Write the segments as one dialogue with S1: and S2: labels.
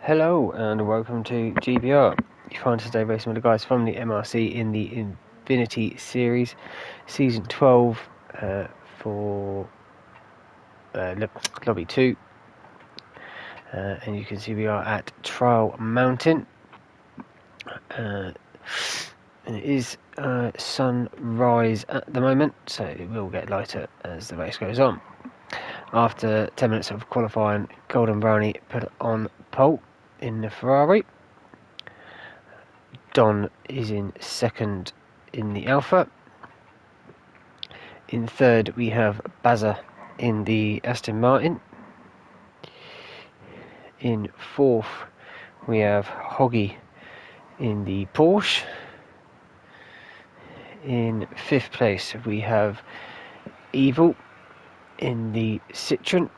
S1: Hello and welcome to GBR. You find today racing with the guys from the MRC in the Infinity Series, Season 12 for Lobby 2. And you can see we are at Trial Mountain. And it is sunrise at the moment, so it will get lighter as the race goes on. After 10 minutes of qualifying, Golden Brownie put on pole in the Ferrari. Don is in second in the Alpha. In third we have Bazza in the Aston Martin. In fourth we have Hoggy in the Porsche. In fifth place we have Evil in the Citroen.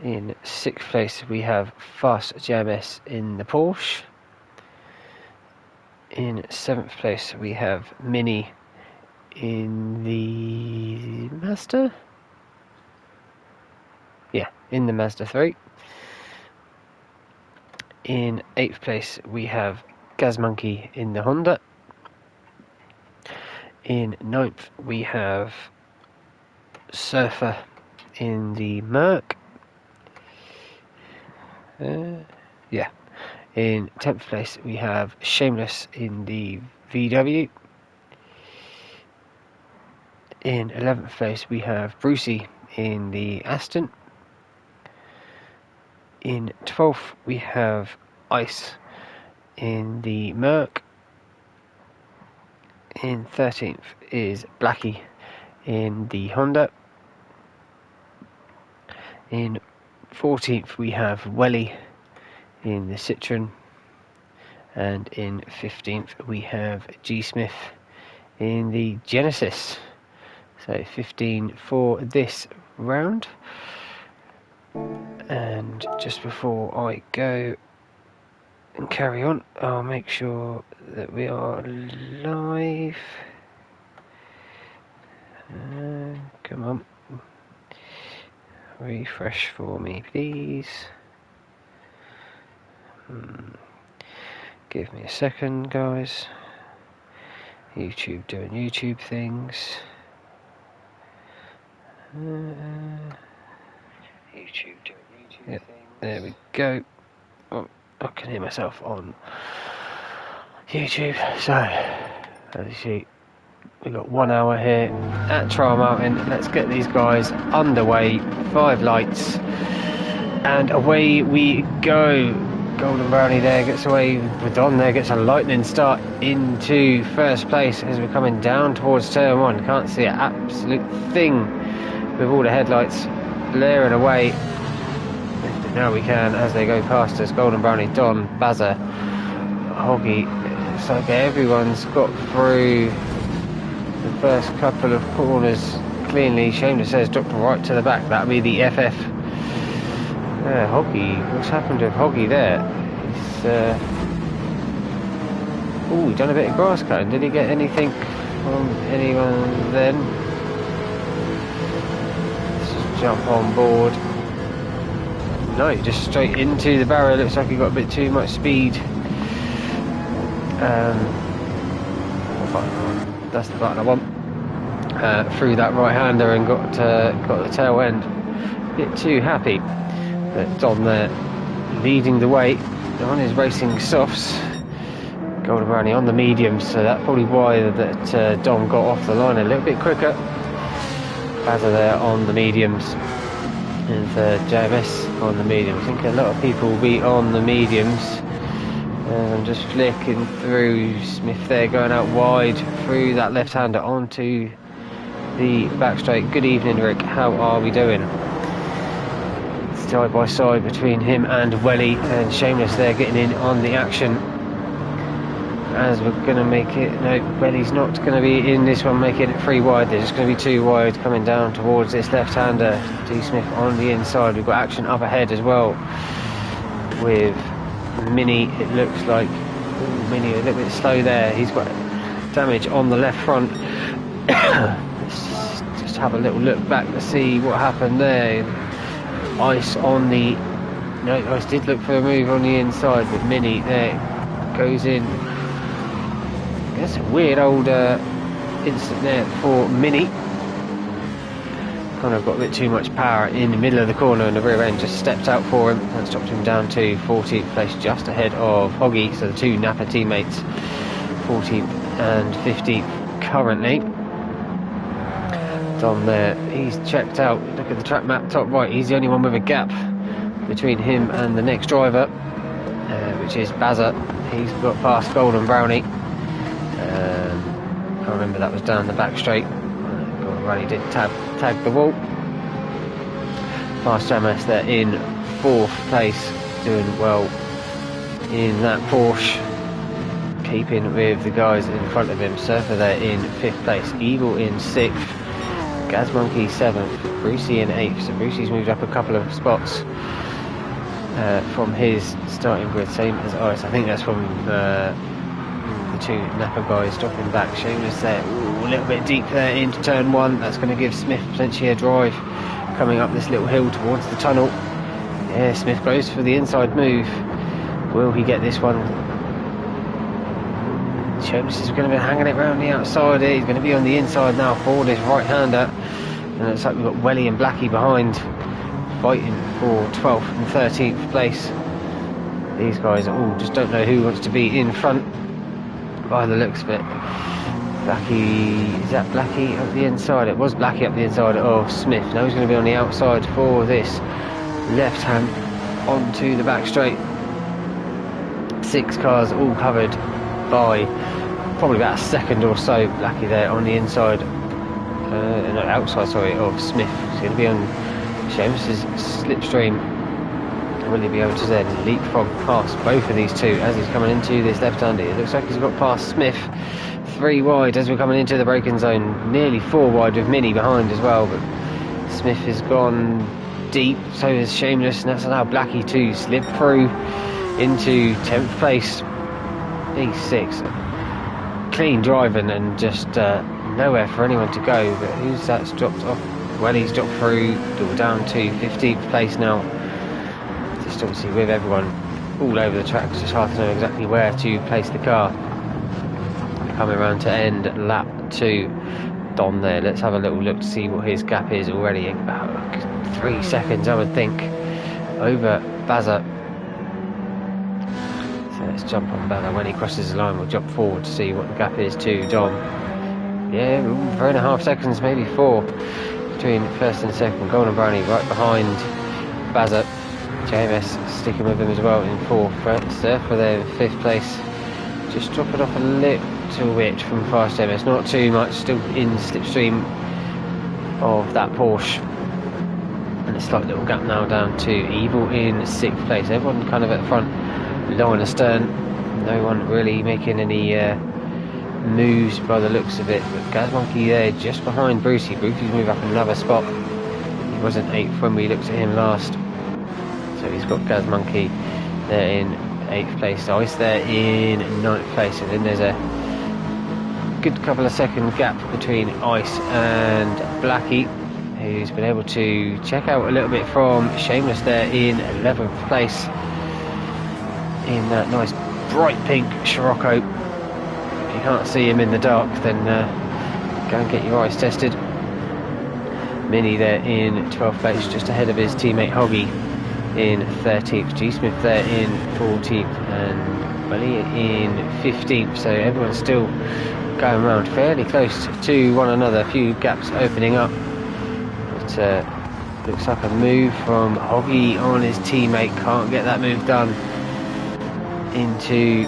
S1: In sixth place we have Fast JMS in the Porsche. In seventh place we have Mini in the Mazda. Yeah, in the Mazda 3. In eighth place we have Gazmonkey in the Honda. In ninth we have Surfer in the Merc. In 10th place we have Shameless in the VW. In 11th place we have Brucey in the Aston. In 12th we have Ice in the Merc. In 13th is Blackie in the Honda. In 14th we have Welly in the Citroen, and in 15th we have G Smith in the Genesis. So 15 for this round. And just before I go and carry on, I'll make sure that we are live. Come on. Refresh for me, please. Give me a second, guys. YouTube doing YouTube things. YouTube doing YouTube things. There we go. Oh, I can hear myself on YouTube. So, as you see, we've got 1 hour here at Trial Mountain. Let's get these guys underway. 5 lights, and away we go. Golden Brownie there gets away with Don there, gets a lightning start into first place as we're coming down towards turn 1. Can't see an absolute thing with all the headlights blaring away. Now we can as they go past us. Golden Brownie, Don, Bazza, Hoggy. It's like everyone's got through the first couple of corners cleanly. Shameless says dropped right to the back. That'll be the FF. Hoggy, what's happened to Hoggy there? He's he done a bit of grass cutting. Did he get anything from anyone then? Let's just jump on board. No, just straight into the barrier. Looks like he got a bit too much speed. That's the button I want. Through that right-hander and got the tail end. A bit too happy. But Don there leading the way. Don is racing softs. Golden Brownie on the mediums, so that's probably why that Don got off the line a little bit quicker. Bazza there on the mediums, and JMS on the mediums. I think a lot of people will be on the mediums. I'm just flicking through. Smith there going out wide through that left-hander onto the back straight. Good evening, Rick. How are we doing? Side by side between him and Welly, and Shameless there getting in on the action as we're going to make it. No, Welly's not going to be in this one, making it 3 wide. There's just going to be 2 wide coming down towards this left-hander. G Smith on the inside. We've got action up ahead as well with Mini. It looks like Mini a little bit slow there. He's got damage on the left front. Let's just have a little look back to see what happened there. Ice on the No, I did look for a move on the inside, but Mini there goes in. That's a weird old instant there for Mini. Kind of got a bit too much power in the middle of the corner, and the rear end just stepped out for him. That's dropped him down to 14th place, just ahead of Hoggy. So the two Napa teammates, 14th and 15th currently. Dom there, he's checked out. Look at the track map top right. He's the only one with a gap between him and the next driver, which is Bazza. He's got past Golden Brownie. I remember that was down the back straight. Golden Brownie did tag the wall. Fast MS there in 4th place, doing well in that Porsche, keeping with the guys in front of him. Surfer there in 5th place, Evil in 6th, Gaz Monkey 7th, Brucey in 8th. So Brucey's moved up a couple of spots from his starting grid, same as Ice. I think that's from the two Napa guys dropping back. Shameless there, a little bit deep there into turn 1. That's going to give Smith potentially a drive coming up this little hill towards the tunnel. Yeah, Smith goes for the inside move. Will he get this one? Shameless is going to be hanging it around the outside here. He's going to be on the inside now for this right-hander. And it looks like we've got Welly and Blackie behind, fighting for 12th and 13th place. These guys just don't know who wants to be in front by the looks of it. Blackie, is that Blackie up the inside? It was Blackie up the inside of Smith. Now he's going to be on the outside for this left hand onto the back straight. 6 cars all covered by probably about a second or so. Blackie there on the inside, no, outside, sorry, of Smith. He's going to be on Seamus's slipstream. Will he be able to then leapfrog past both of these two as he's coming into this left-hander? It looks like he's got past Smith 3 wide as we're coming into the braking zone, nearly 4 wide with Mini behind as well, but Smith has gone deep, so is Shameless, and that's allowed Blackie to slip through into 10th place, P6. Clean driving and just nowhere for anyone to go, but who's that's dropped off? Well, he's dropped through, down to 15th place now. Just obviously with everyone all over the track, it's just hard to know exactly where to place the car. Coming around to end lap 2, Don there. Let's have a little look to see what his gap is already. About 3 seconds, I would think, over Bazza. So let's jump on Bazza. When he crosses the line, we'll jump forward to see what the gap is to Dom. Yeah, 3.5 seconds, maybe 4 between first and second. Golden Brownie right behind Bazza. JMS sticking with him as well in 4th. Surfer there in 5th place. Just drop it off a little bit from Fast JMS, not too much, still in slipstream of that Porsche. And a slight little gap now down to Evil in 6th place. Everyone kind of at the front, low and astern. No one really making any moves by the looks of it. But Gaz Monkey there just behind Brucey. Brucey's moved up another spot. He wasn't 8th when we looked at him last. So he's got Gaz Monkey there in 8th place. Ice there in 9th place. And then there's a good couple of second gap between Ice and Blackie, who's been able to check out a little bit from Shameless there in 11th place in that nice bright pink Scirocco. If you can't see him in the dark, then go and get your eyes tested. Mini there in 12th place, just ahead of his teammate Hoggy in 13th. G Smith there in 14th, and Welly in 15th. So everyone's still going around fairly close to one another. A few gaps opening up. But looks like a move from Hoggy on his teammate. Can't get that move done into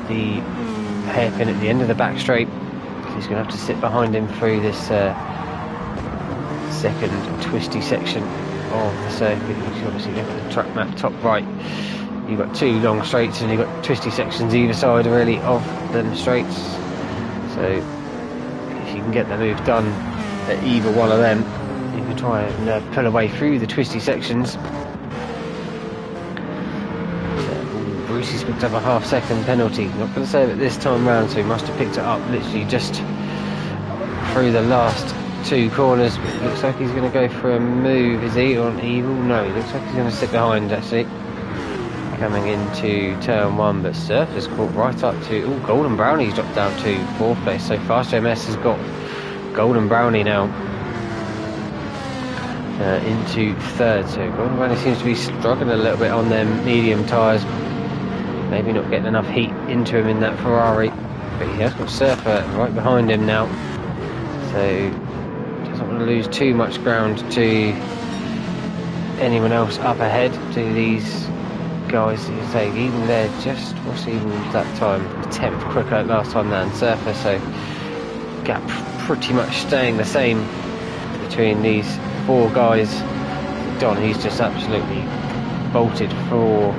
S1: the hairpin at the end of the back straight. He's going to have to sit behind him through this second twisty section of the circuit. You can obviously look at the track map top right. You've got 2 long straights and you've got twisty sections either side really of them straights. So if you can get the move done at either one of them, you can try and pull away through the twisty sections. Brucey's picked up a half-second penalty. Not going to save it this time round, so he must have picked it up literally just through the last 2 corners, but it looks like he's going to go for a move, is he, on Evil? No, he looks like he's going to sit behind, actually. Coming into turn 1, but Surfer's caught right up to... Oh, Golden Brownie's dropped down to 4th place, so Fast JMS has got Golden Brownie now into 3rd, so Golden Brownie seems to be struggling a little bit on them medium tyres. Maybe not getting enough heat into him in that Ferrari, but he has got Surfer right behind him now, so doesn't want to lose too much ground to anyone else up ahead, to these guys. You say even they're just, what's even that time, 10th quicker last time than Surfer, so gap pretty much staying the same between these 4 guys. Don, he's just absolutely bolted for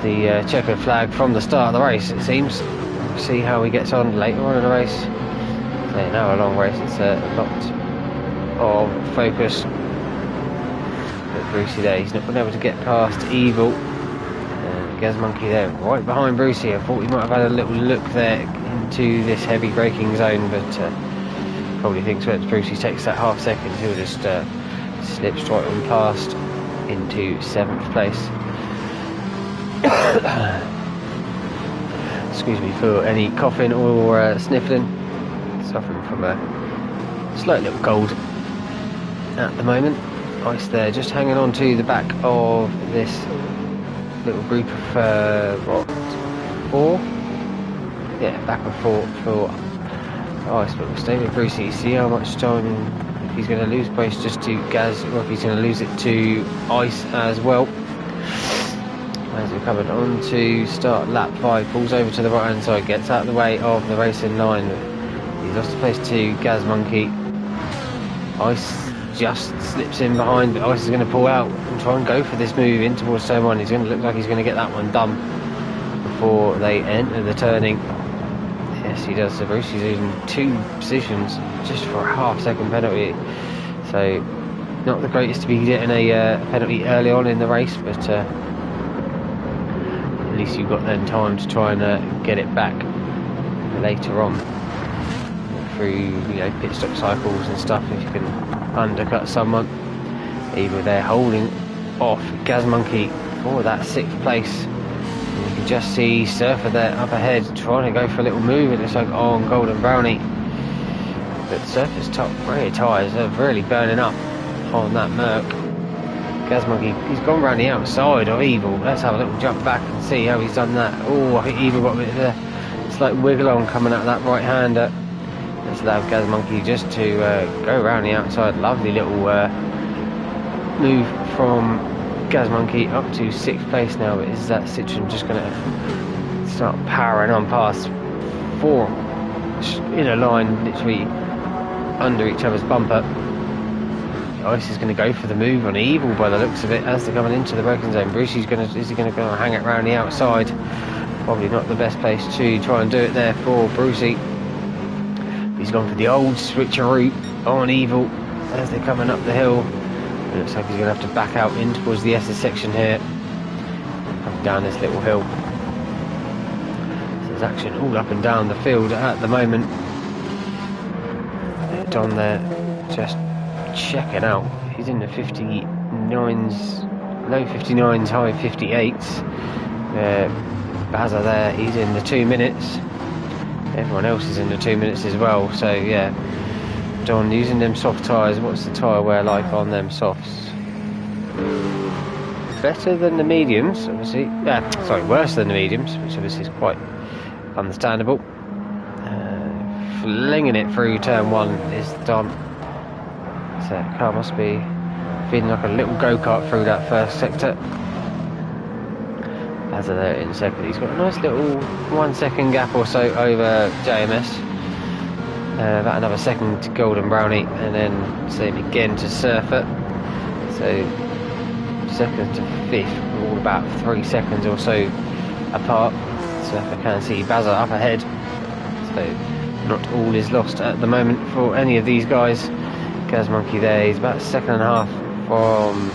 S1: the checkered flag from the start of the race, it seems. We'll see how he gets on later on in the race. So now a long race, it's a lot of focus. But Brucey there, he's not been able to get past Evil. Gaz Monkey there, right behind Brucey. I thought he might have had a little look there into this heavy braking zone, but probably thinks once Brucey takes that half second, he'll just slip straight on past into 7th place. Excuse me for any coughing or sniffling. Suffering from a slight little cold at the moment. Ice there, just hanging on to the back of this little group of what, 4? Yeah, back and forth for Ice, but we'll stay with Brucey. See how much time he's going to lose place just to Gaz, or if he's going to lose it to Ice as well. As we're coming on to start lap 5, pulls over to the right hand side, gets out of the way of the racing line. He's lost the place to Gaz Monkey. Ice just slips in behind, but Ice is going to pull out and try and go for this move in towards turn 1. He's going to look like he's going to get that one done before they enter the turning. Yes, he does. So Brucey's losing 2 positions just for a half-second penalty. So not the greatest to be getting a penalty early on in the race, but at least you've got then time to try and get it back later on through, pit stop cycles and stuff, if you can undercut someone. Either they're holding off Gaz Monkey for that 6th place. And you can just see Surfer there up ahead trying to go for a little move. It looks like on Golden Brownie, but Surfer's top rear tyres are really burning up on that Merc. Gaz Monkey, he's gone round the outside of Evil. Let's have a little jump back and see how he's done that. Oh, I think Evil got a bit of a slight wiggle on coming out of that right hander. Let's allow Gaz Monkey just to go around the outside. Lovely little move from Gaz Monkey up to 6th place now. But is that Citroen just going to start powering on past 4 in a line, literally under each other's bumper? Ice is going to go for the move on Evil by the looks of it as they're coming into the braking zone. Brucey's is he going to go and hang it around the outside? Probably not the best place to try and do it there for Brucey. He's gone for the old switcheroo on Evil as they're coming up the hill. It looks like he's going to have to back out in towards the S's section here, up down this little hill. So there's action all up and down the field at the moment. Don there just checking out. He's in the 59s, low 59s, high 58s. Bazza there, he's in the 2 minutes. Everyone else is in the 2 minutes as well. So yeah, Don using them soft tyres. What's the tyre wear like on them softs? Better than the mediums, obviously. Sorry, worse than the mediums, which obviously is quite understandable. Flinging it through turn 1 is Don. So that car must be feeling like a little go-kart through that first sector. As there in second, he's got a nice little 1 second gap or so over JMS. About another second to Golden Brownie, and then same again to Surfer. So 2nd to 5th, all about 3 seconds or so apart. Surfer can see Bazza up ahead. So not all is lost at the moment for any of these guys. Gaz Monkey there, he's about 1.5 seconds from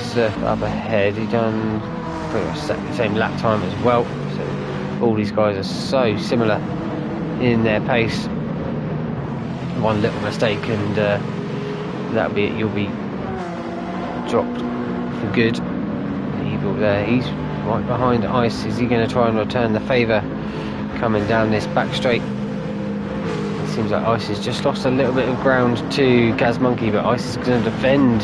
S1: Surfer up ahead. He done pretty much the same lap time as well. So all these guys are so similar in their pace. one little mistake and that'll be it. You'll be dropped for good. Evil there. He's right behind Ice. Is he going to try and return the favour coming down this back straight? It seems like Ice has just lost a little bit of ground to Gaz Monkey, but Ice is going to defend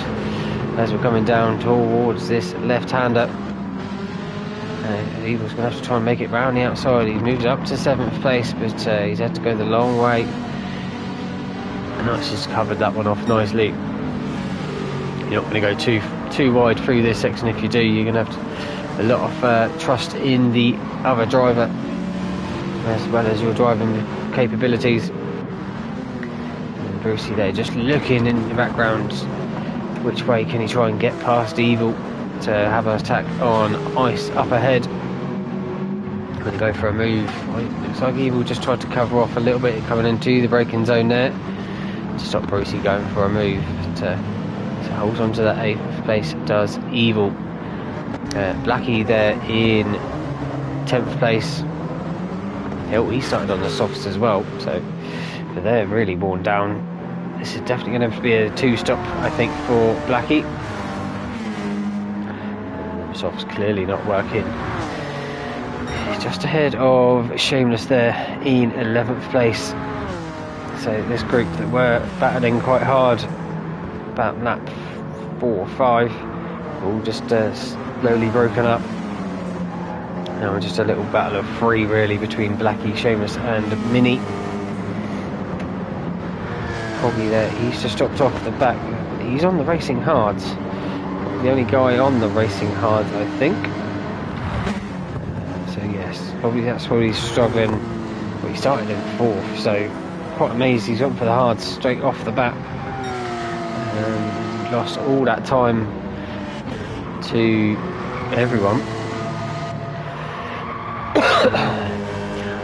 S1: as we're coming down towards this left-hander. Evil's going to have to try and make it round the outside. He's moved up to 7th place, but he's had to go the long way. And Ice has covered that one off nicely. You're not going to go too wide through this section. If you do, you're going to have a lot of trust in the other driver as well as your driving capabilities. And Brucey there just looking in the background, which way can he try and get past Evil to have an attack on Ice up ahead. Going to go for a move. Looks like Evil just tried to cover off a little bit coming into the braking zone there to stop Brucey going for a move. To hold on to that 8th place does Evil. Blackie there in 10th place. He started on the softs as well, so they're really worn down. This is definitely going to be a 2-stop, I think, for Blackie. Softs clearly not working. Just ahead of Shameless there in 11th place. So this group that were battling quite hard about lap 4 or 5, all just slowly broken up. Now just a little battle of 3 really between Blackie, Shameless and Mini. Foggy there, he's just dropped off the back. He's on the racing hards. The only guy on the racing hards, I think. So yes, probably that's why he's struggling. Well, he started in 4th, so quite amazed he's gone for the hards straight off the bat. And lost all that time to everyone.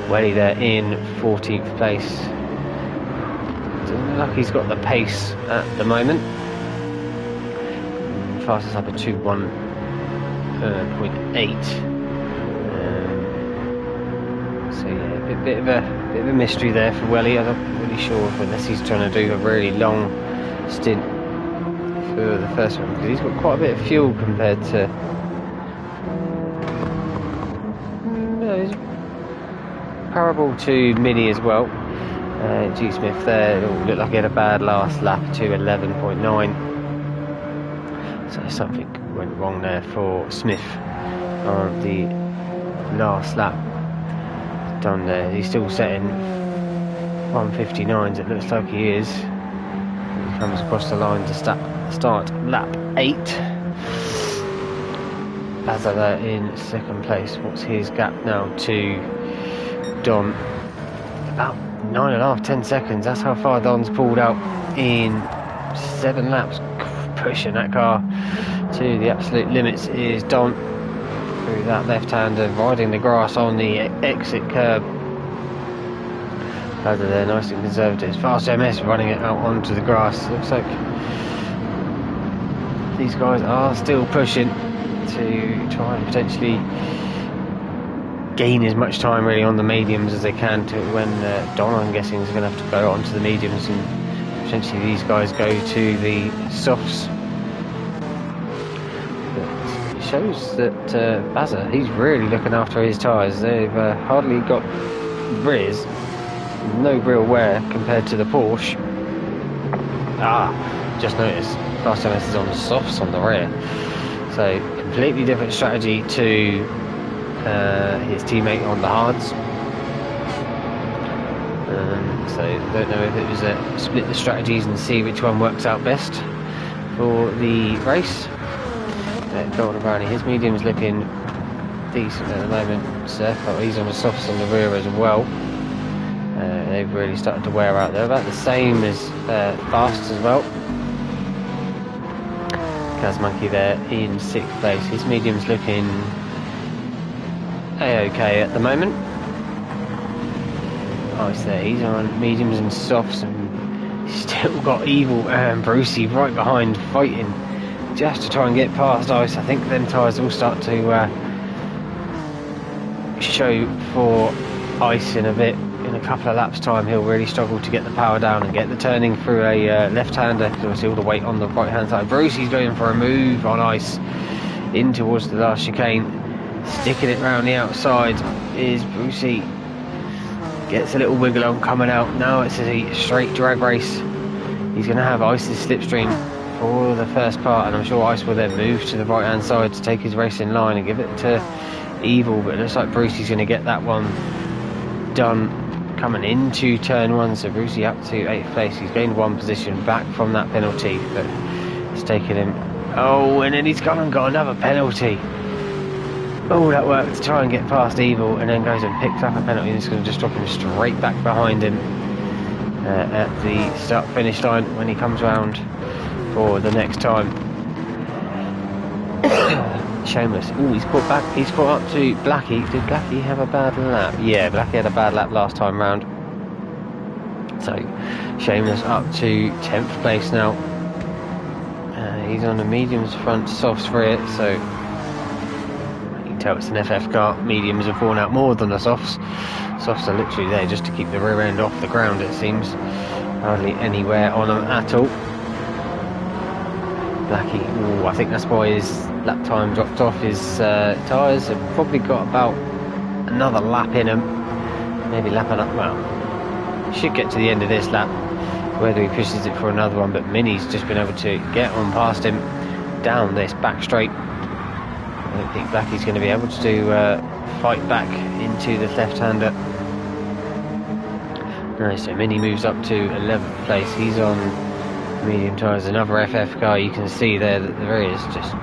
S1: Welly there in 14th place. Doesn't look like he's got the pace at the moment. Fastest up at 2:1.8. So yeah, a bit of a mystery there for Welly. I'm not really sure unless he's trying to do a really long stint for the first one, because he's got quite a bit of fuel compared to. He's comparable to Mini as well. G Smith there looked like he had a bad last lap to 11.9. So something went wrong there for Smith on the last lap. Done there. He's still setting 1:59s. It looks like he is. He comes across the line to start lap 8. Bazza there in 2nd place. What's his gap now to Don? About 9.5-10 seconds. That's how far Don's pulled out in 7 laps. Pushing that car to the absolute limits is Don through that left-hander, riding the grass on the exit curb. Over there, nice and conservative. Fast MS running it out onto the grass. Looks like these guys are still pushing to try and potentially gain as much time really on the mediums as they can to when Don, I'm guessing, is going to have to go onto the mediums, and potentially these guys go to the softs. But it shows that Bazza, he's really looking after his tyres. They've hardly got rears, no real wear compared to the Porsche. Just noticed Fast MS is on the softs on the rear, so completely different strategy to his teammate on the hards. So don't know if it was a split the strategies and see which one works out best for the race. Golden Brownie, his medium's looking decent at the moment. He's on the softs on the rear as well. They've really started to wear out. They're about the same as Fast as well. Gaz Monkey there in 6th place. His medium's looking A-okay at the moment. Ice there, he's on mediums and softs, and still got Evil and Brucey right behind fighting just to try and get past Ice. I think them tyres will start to show for Ice in a bit. in a couple of laps time he'll really struggle to get the power down and get the turning through a left-hander, because obviously all the weight on the right hand side. Brucey's going for a move on ice in towards the last chicane, sticking it round the outside is Brucey. Gets a little wiggle on coming out. Now it's a straight drag race. He's going to have Ice's slipstream for the first part, and I'm sure Ice will then move to the right hand side to take his race in line and give it to Evil, but it looks like Brucey's going to get that one done coming into turn 1. So Brucey up to 8th place. He's gained 1 position back from that penalty, but it's taken him. Oh, and then he's gone and got another penalty. Oh, that worked to try and get past Evil, and then goes and picks up a penalty, and it's going to just drop him straight back behind him at the start finish line when he comes round for the next time. Shameless. Oh, he's caught back. He's caught up to Blackie. Did Blackie have a bad lap? Yeah, Blackie had a bad lap last time round. So Shameless up to 10th place now. He's on the mediums front, softs rear, so you can tell it's an FF car. Mediums have worn out more than the softs. Softs are literally there just to keep the rear end off the ground, it seems. Hardly anywhere on them at all. Blackie, ooh, I think that's why his lap time dropped off. His tyres have probably got about another lap in them. Maybe lapping up, well, he should get to the end of this lap, whether he pushes it for another one, but Mini's just been able to get on past him down this back straight. I don't think Blackie's going to be able to fight back into the left-hander. No, so Mini moves up to 11th place. He's on medium tyres. Another FF car. You can see there that the rear is just,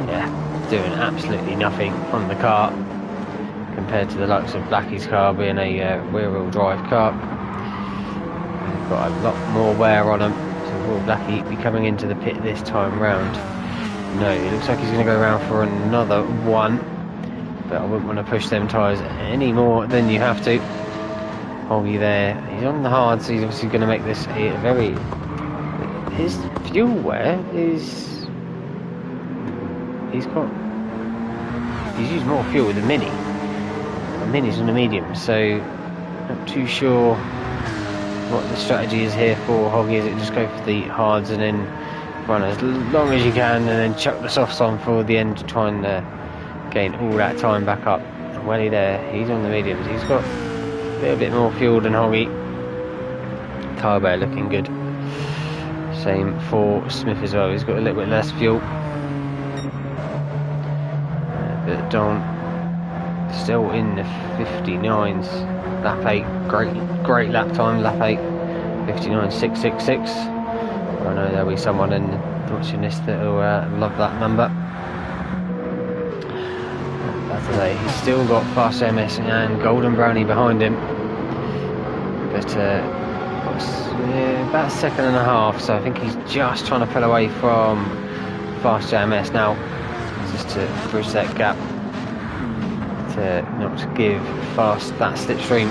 S1: yeah, doing absolutely nothing on the car compared to the likes of Blackie's car being a rear-wheel drive car. They've got a lot more wear on them. So will Blackie be coming into the pit this time round? No, it looks like he's going to go around for another one, but I wouldn't want to push them tyres any more than you have to. Holgy there, he's on the hard, so he's obviously going to make this a very... His fuel wear is... He's used more fuel with the Mini. The Mini's on the medium, so not too sure what the strategy is here for Holgy. Is it just go for the hards and then run as long as you can and then chuck the softs on for the end to try and gain all that time back up? And Welly there, he's on the mediums. He's got a little bit more fuel than Holgy. Tyre wear looking good. Same for Smith as well. He's got a little bit less fuel. But Don still in the 59s. Lap 8, great lap time. Lap 8, 59.666. I know there'll be someone in watching this that'll love that number. That's today. He's still got Fast MS and Golden Brownie behind him, but about a second and a half. So I think he's just trying to pull away from Fast MS now, just to bridge that gap, to not give Fast that slipstream.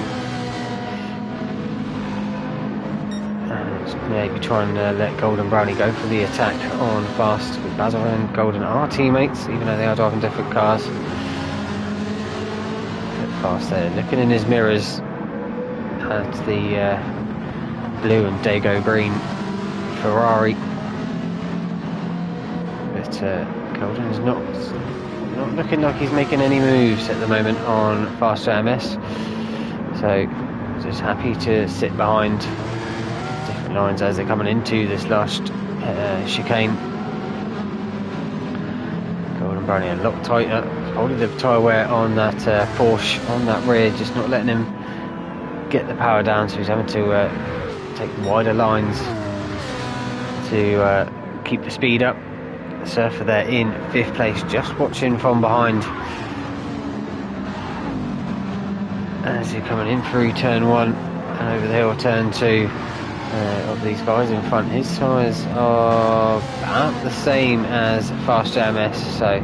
S1: Maybe try and let Golden Brownie go for the attack on Fast. With Basil and Golden are teammates, even though they are driving different cars. But Fast there, looking in his mirrors at the blue and Dago green Ferrari. But Golden is not looking like he's making any moves at the moment on Fast MS. So just happy to sit behind lines as they're coming into this last chicane. Golden Brownie a lot tighter, holding the tyre wear on that Porsche on that rear, just not letting him get the power down, so he's having to take wider lines to keep the speed up. The Surfer there in 5th place, just watching from behind as you're coming in through turn 1 and over the hill turn 2. Of these guys in front, his tyres are about the same as Fast MS, so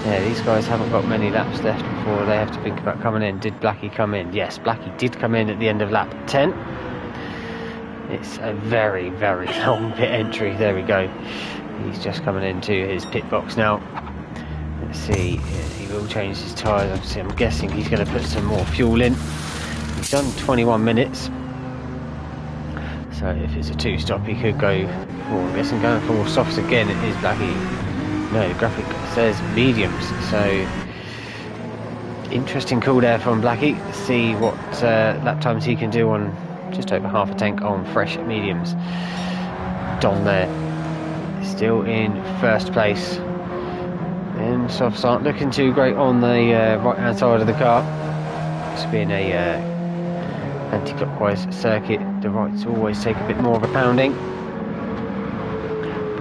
S1: yeah, these guys haven't got many laps left before they have to think about coming in. Did Blackie come in? Yes, Blackie did come in at the end of lap 10. It's a very, very long pit entry. There we go. He's just coming into his pit box now. Let's see, he will change his tyres. Obviously, I'm guessing he's going to put some more fuel in. He's done 21 minutes. So if it's a 2-stop, he could go, well, I'm guessing going for softs again. It is Blackie. No, the graphic says mediums. So interesting call there from Blackie. See what lap times he can do on just over half a tank on fresh mediums. Don there, still in first place. And softs aren't looking too great on the right hand side of the car. It's been a anti-clockwise circuit. The rights always take a bit more of a pounding.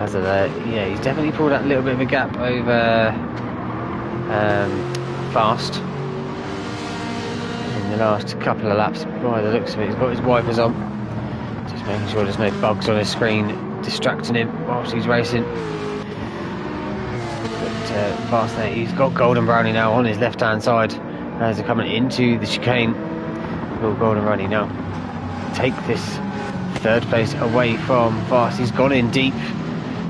S1: As of there, yeah, he's definitely pulled out a little bit of a gap over Fast in the last couple of laps. By the looks of it, he's got his wipers on, just making sure there's no bugs on his screen distracting him whilst he's racing. But Fast there, he's got Golden Brownie now on his left hand side as they're coming into the chicane. Will Golden Brownie now take this third place away from Fast? He's gone in deep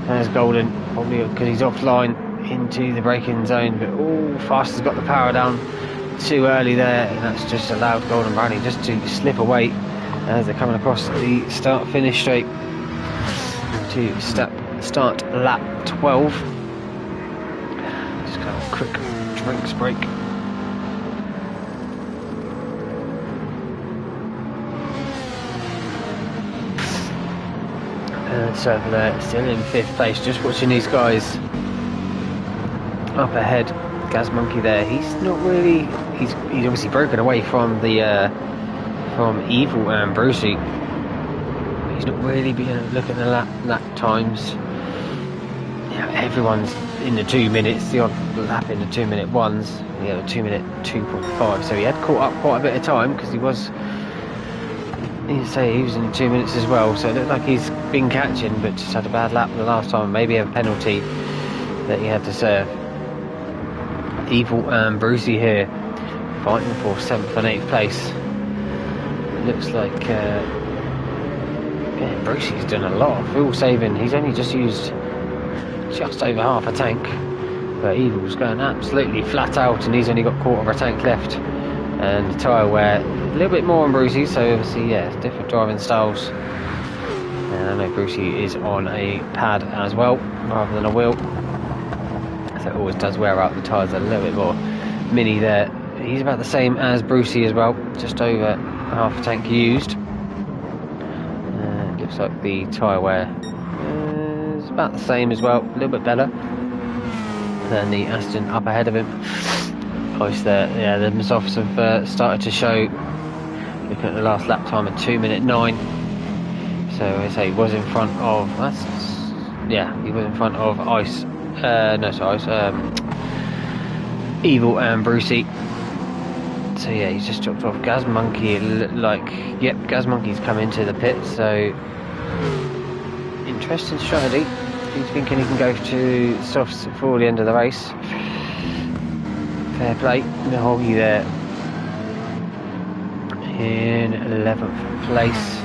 S1: as Golden, probably because he's offline into the braking zone, but Fast has got the power down too early there, and that's just allowed Golden Brownie just to slip away as they're coming across the start finish straight to start lap 12. Just got a quick drinks break. So they're still in 5th place, just watching these guys up ahead. Gaz Monkey there, he's not really, he's obviously broken away from the from Evil and Brucey. He's not really been looking at the lap times. Yeah, everyone's in the 2 minutes, the odd lap in the 2 minute ones, the 2 minute 2.5, so he had caught up quite a bit of time because he was, you say he was in 2 minutes as well, so it looked like he's been catching, but just had a bad lap the last time, maybe a penalty that he had to serve. Evil and Brucey here fighting for 7th and 8th place. It looks like yeah, Brucey's done a lot of fuel saving. He's only just used just over half a tank, but Evil's going absolutely flat out and he's only got quarter of a tank left. And the tyre wear a little bit more on Brucey, so obviously, yeah, different driving styles. And I know Brucey is on a pad as well, rather than a wheel. So it always does wear out the tyres a little bit more. Mini there, he's about the same as Brucey as well, just over half a tank used. Looks like the tyre wear is about the same as well, a little bit better than the Aston up ahead of him. Close there, yeah, the softs have started to show. Looking at the last lap time at 2:09. So I say he was in front of, he was in front of Evil and Brucey. So yeah, he's just dropped off Gaz Monkey. Yep, Gaz Monkey's come into the pit, so interesting strategy. He's thinking he can go to softs before the end of the race. Fair play. Nahoggy there in 11th place.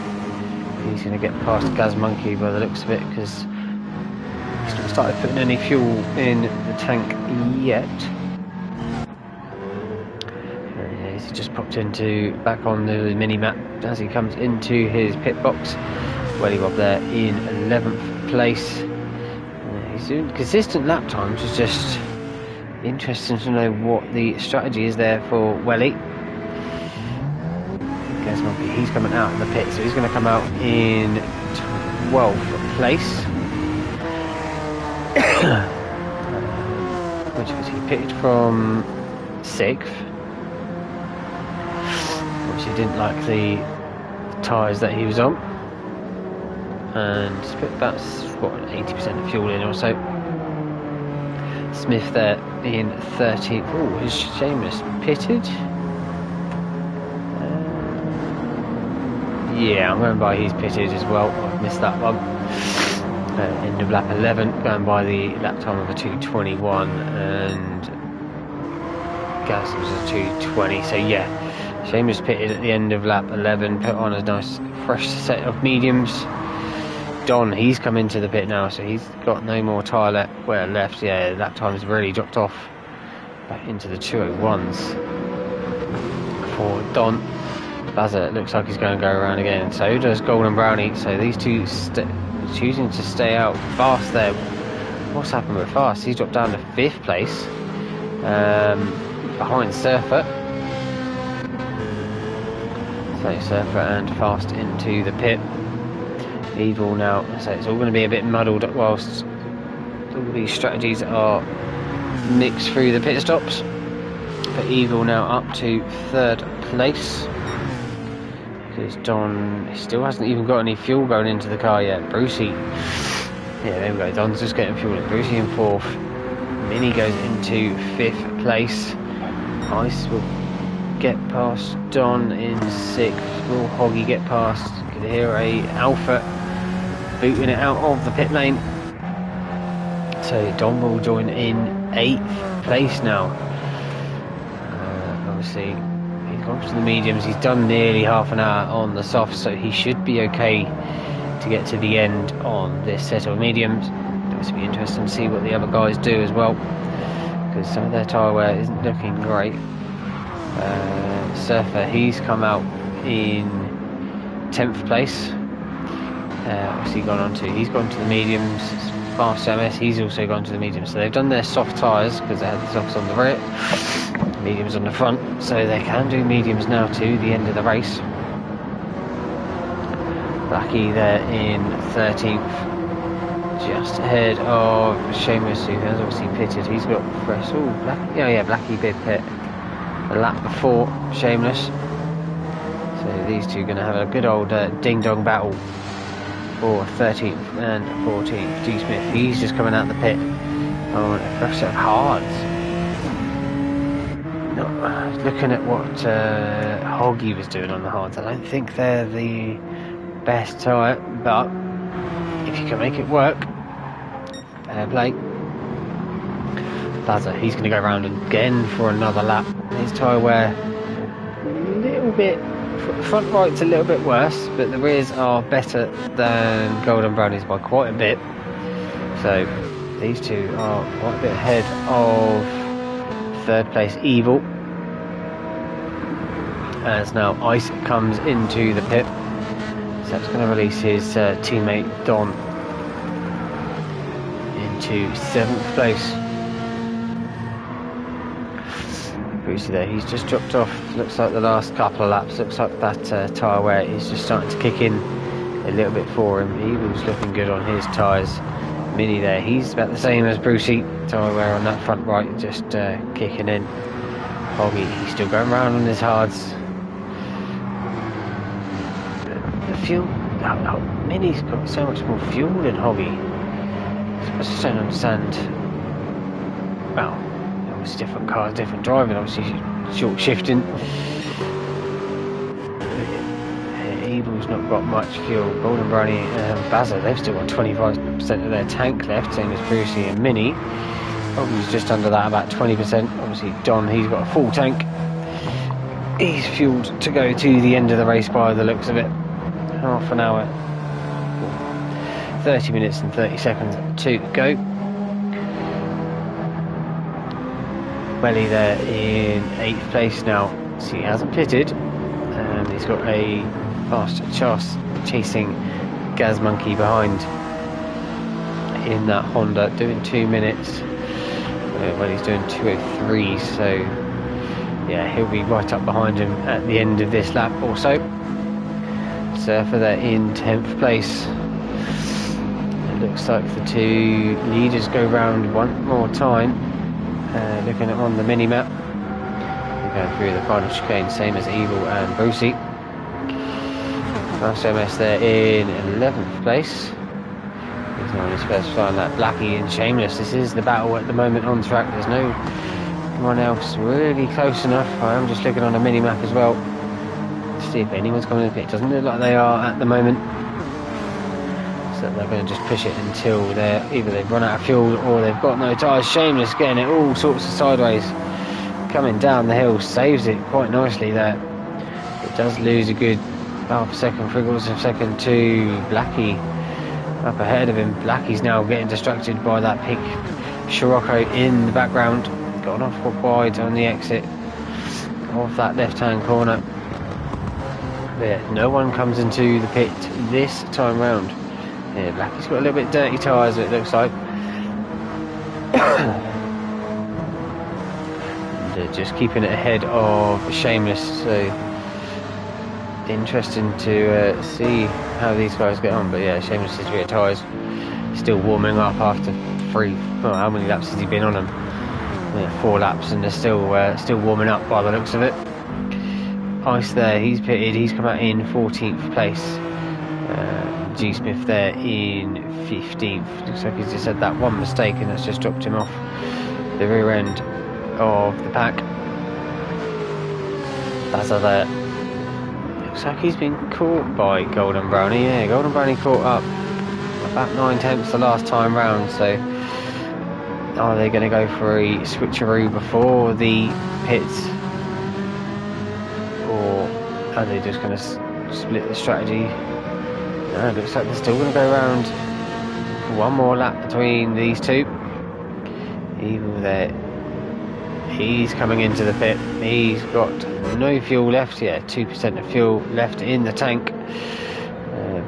S1: He's going to get past Gaz Monkey by the looks of it, because he's not started putting any fuel in the tank yet. He's just popped back on the mini map as he comes into his pit box. Welly Bob there in 11th place. He's doing consistent lap times. It's just interesting to know what the strategy is there for Welly. Gaz Monkey, he's coming out in the pit, so he's going to come out in 12th place. Which was he pitted from 6th, which he didn't like the tyres that he was on, and put about 80% of fuel in or so. Smith there in 13th. Oh, is Seamus pitted? Yeah, I'm going by he's pitted as well. I've missed that one. End of lap 11, going by the lap time of a 2:21, and Gaz was a 2:20. So yeah, Seamus pitted at the end of lap 11, put on a nice fresh set of mediums. Don, he's come into the pit now, so he's got no more tyre wear left. Yeah, lap time's really dropped off back into the 2:01s for Don. Bazza, it looks like he's going to go around again. So does Golden Brownie. So these two choosing to stay out. Fast there. What's happened with Fast? He's dropped down to 5th place. Behind Surfer. So Surfer and Fast into the pit. Evil now. So it's all going to be a bit muddled whilst all these strategies are mixed through the pit stops. But Evil now up to 3rd place. Because Don still hasn't even got any fuel going into the car yet. Brucey, yeah, there we go. Don's just getting fuel. Brucey in 4th. Mini goes into 5th place. Ice will get past Don in 6th. Will Hoggy get past? Can hear a Alpha booting it out of the pit lane. So Don will join in 8th place now. Obviously. Gone to the mediums. He's done nearly half an hour on the soft, so he should be okay to get to the end on this set of mediums. It's be interesting to see what the other guys do as well, because some of their tyre wear isn't looking great. Surfer, he's come out in 10th place. What's he gone on to? He's gone to the mediums. Fast MS, he's also gone to the mediums. So they've done their soft tyres because they had the softs on the rear, mediums on the front, so they can do mediums now to the end of the race. Blackie there in 13th, just ahead of Seamus, who has obviously pitted. He's got fresh. Oh, Blackie did pit a lap before Shameless. So these two are going to have a good old ding dong battle for 13th and 14th. G Smith, he's just coming out the pit on a fresh set of hards. Looking at what Hoggy was doing on the hards, I don't think they're the best tyre, but if you can make it work, fair play. Bazza, he's going to go around again for another lap. His tyre wear a little bit, front right's a little bit worse, but the rears are better than Golden Brownies by quite a bit. So these two are quite a bit ahead of 3rd place Evil. As now Ice comes into the pit. So that's going to release his teammate Don into 7th place. Brucey there, he's just dropped off. Looks like the last couple of laps, looks like that tyre wear is just starting to kick in a little bit for him. Evil's looking good on his tyres. Mini there, he's about the same as Brucey. Tyre wear on that front right, just kicking in. Hoggy, he's still going around on his hards. The fuel, Mini's got so much more fuel than Hoggy. I just don't understand. Well, obviously different cars, different driving, obviously short shifting. Evil's not got much fuel. Golden Brownie and Bazza, they've still got 25% of their tank left, same as Brucey and Mini. Hoggy's just under that, about 20%. Obviously Don, he's got a full tank. He's fueled to go to the end of the race by the looks of it. Half an hour, 30 minutes and 30 seconds to go. Welly there in 8th place now. So he hasn't pitted, and he's got a fast chasing Gaz Monkey behind in that Honda, doing 2 minutes. Well, he's doing 2:03, so yeah, he'll be right up behind him at the end of this lap also. Surfer there in 10th place. It looks like the two leaders go round one more time. Looking at on the mini map, we're going through the final chicane, same as Evil and Brucey. Fast MS there in 11th place. He's on his first final lap. Blackie and Shameless. This is the battle at the moment on track. There's no one else really close enough. I am just looking on the mini map as well to see if anyone's coming in the pit. Doesn't look like they are at the moment. So they're going to just push it until either they've run out of fuel or they've got no tyres. Shameless getting it all sorts of sideways, coming down the hill, saves it quite nicely there. It does lose a good half a second, Friggles a second to Blackie up ahead of him. Blackie's now getting distracted by that pink Scirocco in the background. Gone off wide on the exit of that left hand corner. Yeah, no one comes into the pit this time round. Yeah, Blackie's got a little bit dirty tyres, it looks like. And just keeping it ahead of Shameless, so interesting to see how these guys get on. But yeah, Shameless is rear tyres, still warming up after how many laps has he been on them? Yeah, 4 laps, and they're still warming up by the looks of it. Ice there, he's pitted, he's come out in 14th place. G Smith there in 15th. Looks like he's just had that one mistake, and that's just dropped him off the rear end of the pack. Bazza there. Looks like he's been caught by Golden Brownie. Yeah, Golden Brownie caught up about 9/10 the last time round. So are they going to go for a switcheroo before the pits, or are they just going to split the strategy? No, it looks like they're still going to go around for one more lap between these two. Evil there. He's coming into the pit. He's got no fuel left yet. 2% of fuel left in the tank.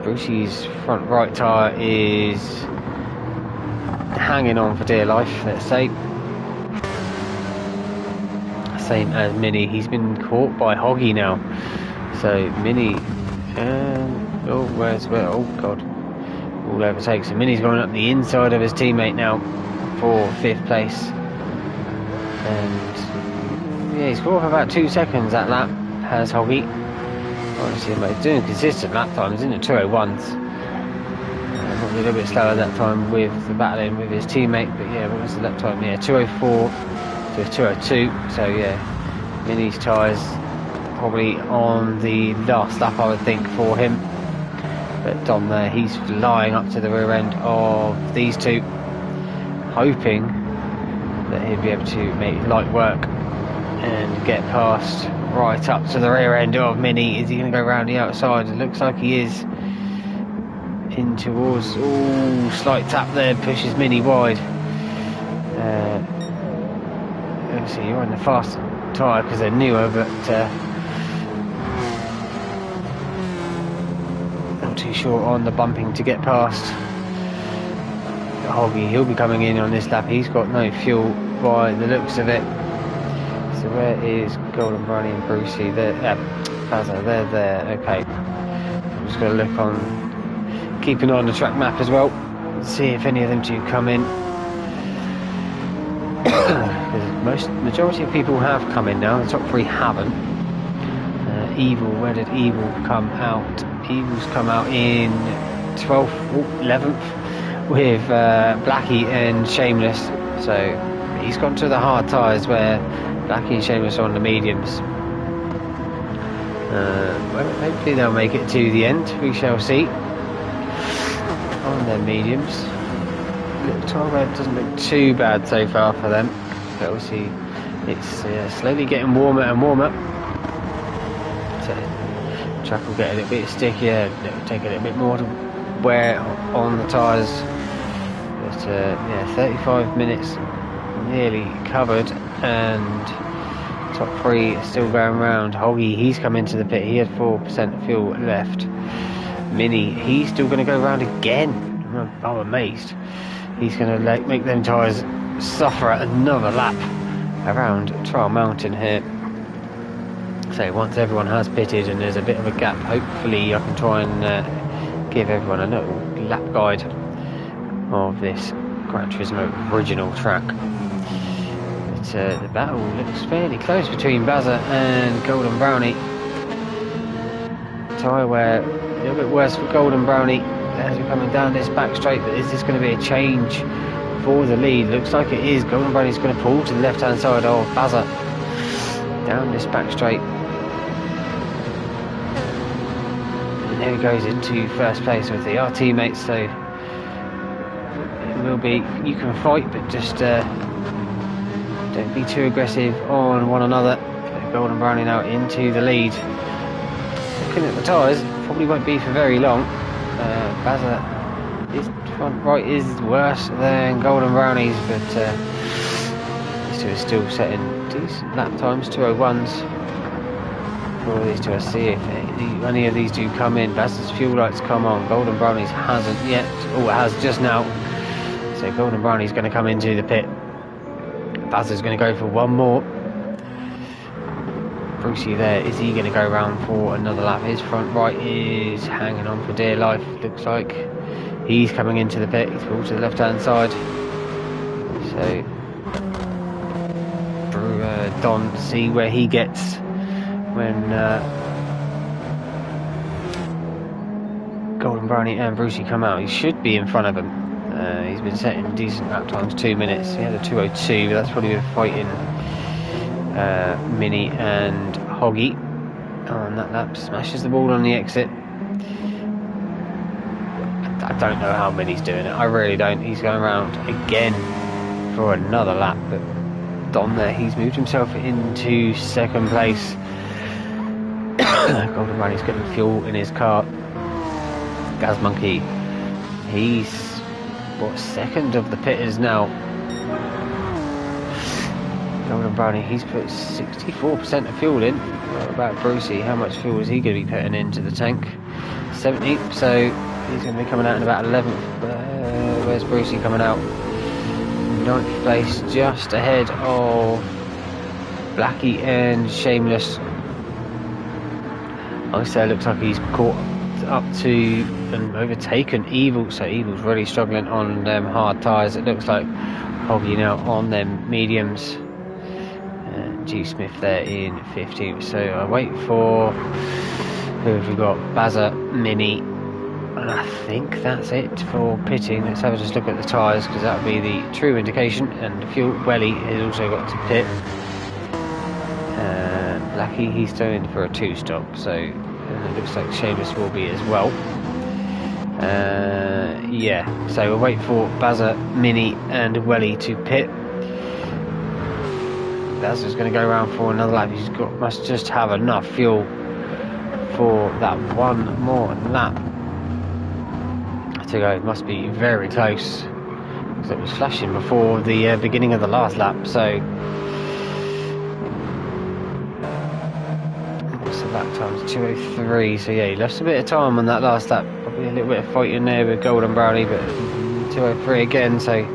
S1: Brucey's front right tyre is hanging on for dear life, let's say. Same as Mini. He's been caught by Hoggy now. So Mini, oh god, all overtakes. So Mini's going up the inside of his teammate now for 5th place. And yeah, he's caught for about 2 seconds that lap, has Hoggy. Obviously, he's doing consistent lap times in the 201s. A little bit slower that time with the battling with his teammate, but yeah, what was the lap time? Yeah, 204 to 202. So yeah, Mini's tyres probably on the last lap, I would think, for him. But Dom there, he's flying up to the rear end of these two, hoping that he'll be able to make light work and get past right up to the rear end of Mini. Is he going to go around the outside? It looks like he is. In towards, slight tap there, pushes Mini wide. Obviously you're on the fast tyre because they're newer, but not too sure on the bumping to get past Hoggy. He'll be coming in on this lap. He's got no fuel by the looks of it. So where is Golden Brownie and Brucey? They're Bazza, they're there. Okay, I'm just going to look on, keep an eye on the track map as well, see if any of them do come in. Because majority of people have come in now. The top 3 haven't. Evil, where did Evil come out? Evil's come out in 12th, 11th with Blackie and Shameless. So he's gone to the hard tyres where Blackie and Shameless are on the mediums. Well, hopefully they'll make it to the end. We shall see. On their mediums, little tyre wear doesn't look too bad so far for them, but obviously it's slowly getting warmer and warmer. So the track will get a little bit stickier. It'll take a little bit more to wear on the tyres. But yeah, 35 minutes nearly covered, and top 3 is still going round. Hoggy, he's come into the pit. He had 4% fuel left. Mini, he's still going to go round again. I'm amazed. He's going to make them tyres suffer at another lap around Trial Mountain here. So once everyone has pitted and there's a bit of a gap, hopefully I can try and give everyone a little lap guide of this Gran Turismo original track. But the battle looks fairly close between Bazza and Golden Brownie. Tyre wear a little bit worse for Golden Brownie as we're coming down this back straight, but is this going to be a change for the lead? Looks like it is. Golden Brownie's going to pull to the left hand side of Bazza down this back straight, and there he goes into first place with our teammates. So it will be, you can fight, but just don't be too aggressive on one another. Golden Brownie now into the lead. Looking at the tyres, probably won't be for very long. Bazza, his front right is worse than Golden Brownie's, but these two are still setting decent lap times, 201s. for these two. I see if any of these do come in. Bazza's fuel lights come on. Golden Brownies hasn't yet. Oh, it has just now. So Golden Brownie's going to come into the pit. Bazza's going to go for one more. Brucey there, is he going to go round for another lap? His front right is hanging on for dear life, looks like. He's coming into the pit. He's pulled to the left hand side. So Don, see where he gets when Golden Brownie and Brucey come out. He should be in front of him. He's been setting decent lap times, 2 minutes. He had a 2:02, but that's probably been fighting Mini and Hoggy on that lap. Smashes the ball on the exit. I don't know how Mini's doing it. I really don't. He's going around again for another lap, but Don there, he's moved himself into second place. Golden Brownie's getting fuel in his car. Gaz Monkey, he's second of the pitters now. Golden Brownie, he's put 64% of fuel in. What about Brucey? How much fuel is he going to be putting into the tank? 70, so he's going to be coming out in about 11th. Where's Brucey coming out? 9th place, just ahead of Blackie and Shameless. Also, it looks like he's caught up to and overtaken Evil, so Evil's really struggling on them hard tyres. It looks like Hoggy now on them mediums. G Smith there in 15th. So I wait for, who have we got? Bazza, Mini, and I think that's it for pitting. Let's have a just look at the tyres, because that would be the true indication. And the fuel, Welly has also got to pit. Blackie, he's going for a 2-stop, so it looks like Seamus will be as well. Yeah, so we'll wait for Bazza, Mini and Welly to pit. Bazza's going to go around for another lap. Must just have enough fuel for that one more lap to go. Must be very close, because it was flashing before the beginning of the last lap. So what's the lap time? 2:03. So yeah, he lost a bit of time on that last lap. Probably a little bit of fighting there with Golden Brownie, but 2:03 again. So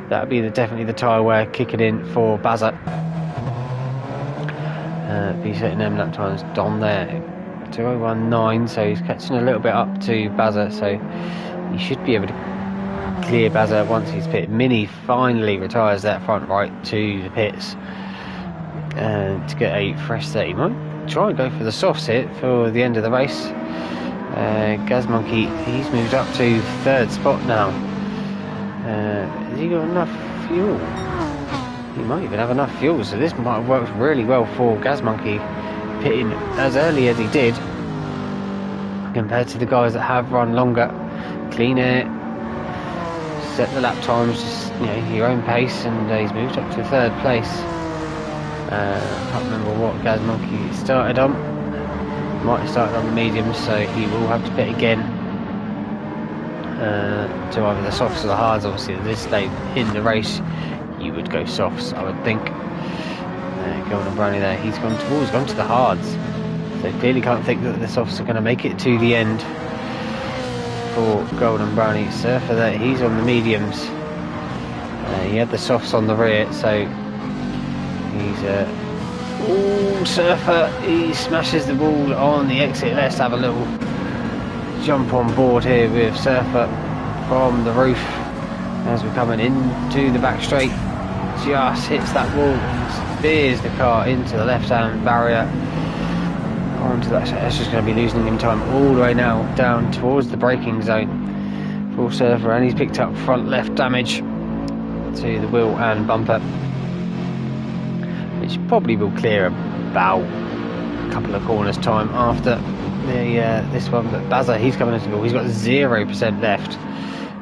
S1: that would be definitely the tyre wear kicking in for Bazza. Be setting them lap times. Don there, 2:01.9, so he's catching a little bit up to Bazza, so he should be able to clear Bazza once he's pitted. Mini finally retires that front right to the pits to get a fresh set. He might try and go for the softs here for the end of the race. Gaz Monkey, he's moved up to 3rd spot now. Has he got enough fuel? He might even have enough fuel, so this might have worked really well for Gaz Monkey, pitting as early as he did compared to the guys that have run longer. Clean air, set the lap times, just your own pace, and he's moved up to 3rd place. I can't remember what Gaz Monkey started on. Might have started on the mediums, so he will have to pit again to either the softs or the hards. Obviously at this stage in the race you would go softs, I would think. Golden Brownie there, he's gone to the hards, so clearly can't think that the softs are going to make it to the end for Golden Brownie. Surfer there, he's on the mediums. He had the softs on the rear, so he's Surfer, he smashes the ball on the exit. Let's have a little jump on board here with Surfer from the roof as we're coming into the back straight. Just hits that wall and spears the car into the left hand barrier onto that. That's just going to be losing him time all the way now down towards the braking zone for Surfer, and he's picked up front left damage to the wheel and bumper, which probably will clear about a couple of corners time after this one. But Bazza, he's coming into the wall. He's got 0% left,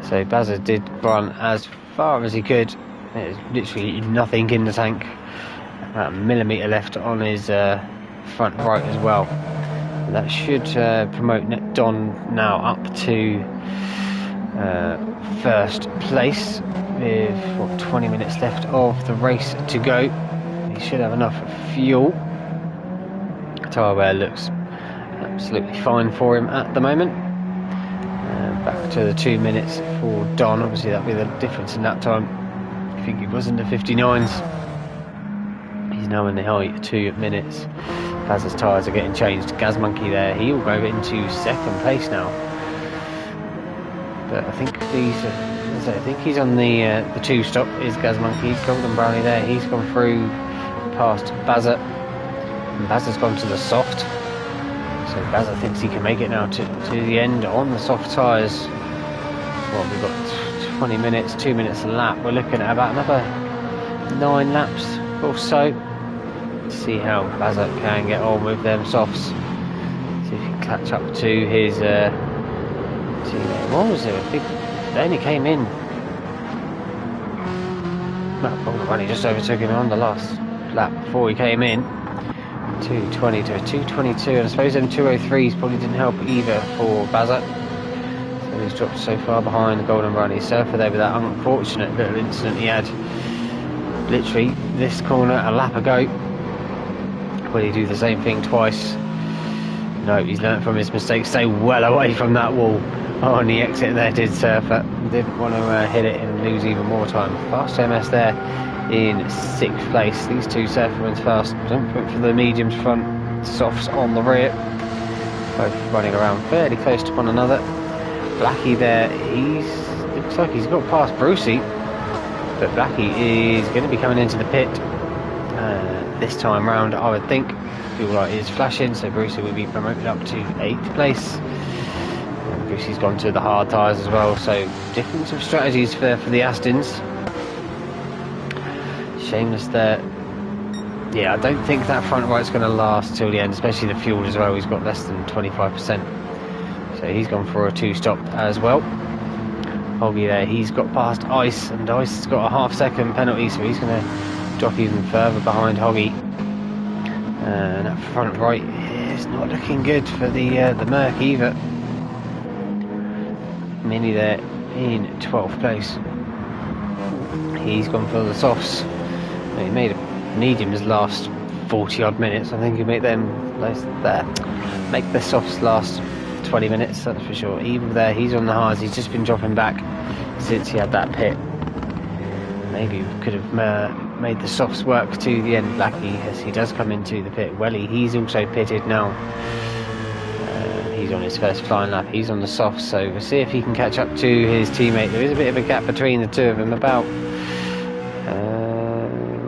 S1: so Bazza did run as far as he could. There's literally nothing in the tank. About a millimetre left on his front right as well. And that should promote Don now up to 1st place with 20 minutes left of the race to go. He should have enough fuel to tyre wear looks absolutely fine for him at the moment. Back to the 2 minutes for Don. Obviously that'll be the difference in that time. I think he was in the 59s. He's now in the high 2 minutes. Baz's tyres are getting changed. Gaz Monkey there, he'll go into second place now. But I think he's on the 2 stop. Is Gaz Monkey. Golden Brownie there, he's gone through past Bazza. And Bazza's gone to the soft. So Bazza thinks he can make it now to the end on the soft tyres. Well, we've got 20 minutes, 2 minutes a lap. We're looking at about another 9 laps or so. See how Bazza can get on with them softs. See if he can catch up to his teammate. What was it? I think they only came in. Well, he just overtook him on the last lap before he came in. 220 to 222, and I suppose them 203s probably didn't help either for Bazza. So he's dropped so far behind the Golden Brownie Surfer there with that unfortunate little incident he had literally this corner a lap ago. Will he do the same thing twice? No, he's learnt from his mistakes. Stay well away from that wall on the exit there, did Surfer. Didn't want to hit it and lose even more time. Fast MS there in 6th place. These two Surfermen's fast. Don't put for the mediums front, softs on the rear. Both running around fairly close to one another. Blackie there, looks like he's got past Brucey, but Blackie is going to be coming into the pit this time round, I would think. Fuel light is flashing, so Brucey will be promoted up to 8th place. And Brucey's gone to the hard tyres as well, so difference of strategies for the Astons. Shameless there. Yeah, I don't think that front right's going to last till the end, especially the fuel as well. He's got less than 25%. So he's gone for a 2-stop as well. Hoggy there, he's got past Ice, and Ice has got a half-second penalty, so he's going to drop even further behind Hoggy. And that front right is not looking good for the Merc either. Mini there in 12th place. He's gone for the softs. He made mediums last 40 odd minutes. I think he'll make them make the softs last 20 minutes, that's for sure. Evil there, he's on the hards. He's just been dropping back since he had that pit. Maybe we could have made the softs work to the end. Blackie, as he does come into the pit. Welly, he's also pitted now. He's on his first flying lap. He's on the softs, so we'll see if he can catch up to his teammate. There is a bit of a gap between the two of them, about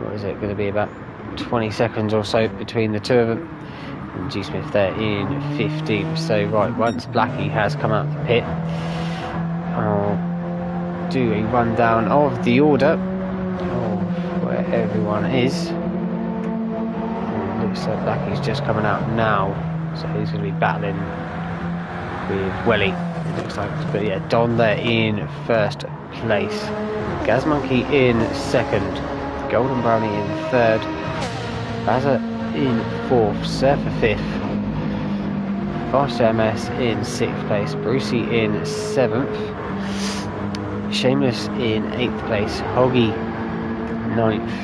S1: what is it going to be, about 20 seconds or so between the two of them. And G Smith there in 15th. So right, once Blackie has come out the pit, I'll do a rundown of the order of where everyone is. And it looks like Blackie's just coming out now, so he's going to be battling with Welly, it looks like. But yeah, Don there in first place, Gaz Monkey in second, Golden Brownie in third, Bazza in 4th, Surfer 5th, Fast MS in 6th place, Brucey in 7th, Shameless in 8th place, Hoggy 9th,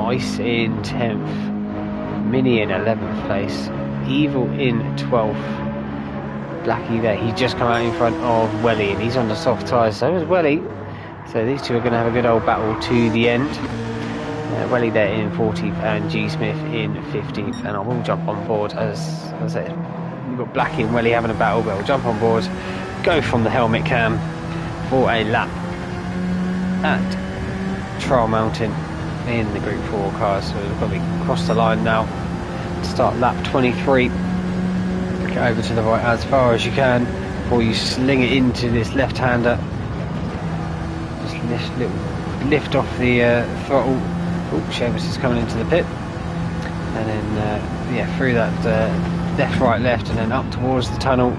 S1: Ice in 10th, Mini in 11th place, Evil in 12th, Blackie there, he's just come out in front of Welly, and he's on the soft tyres, so is Welly. So these two are going to have a good old battle to the end. Welly there in 14th and G Smith in 15th, and I will jump on board. As I said, we've got Blackie and Welly having a battle, but I'll jump on board, go from the helmet cam for a lap at Trial Mountain in the Group 4 cars. So we've got to cross the line now, start lap 23, get over to the right as far as you can before you sling it into this left-hander. Just lift off the throttle. Oh, Seamus is coming into the pit, and then yeah, through that left, and then up towards the tunnel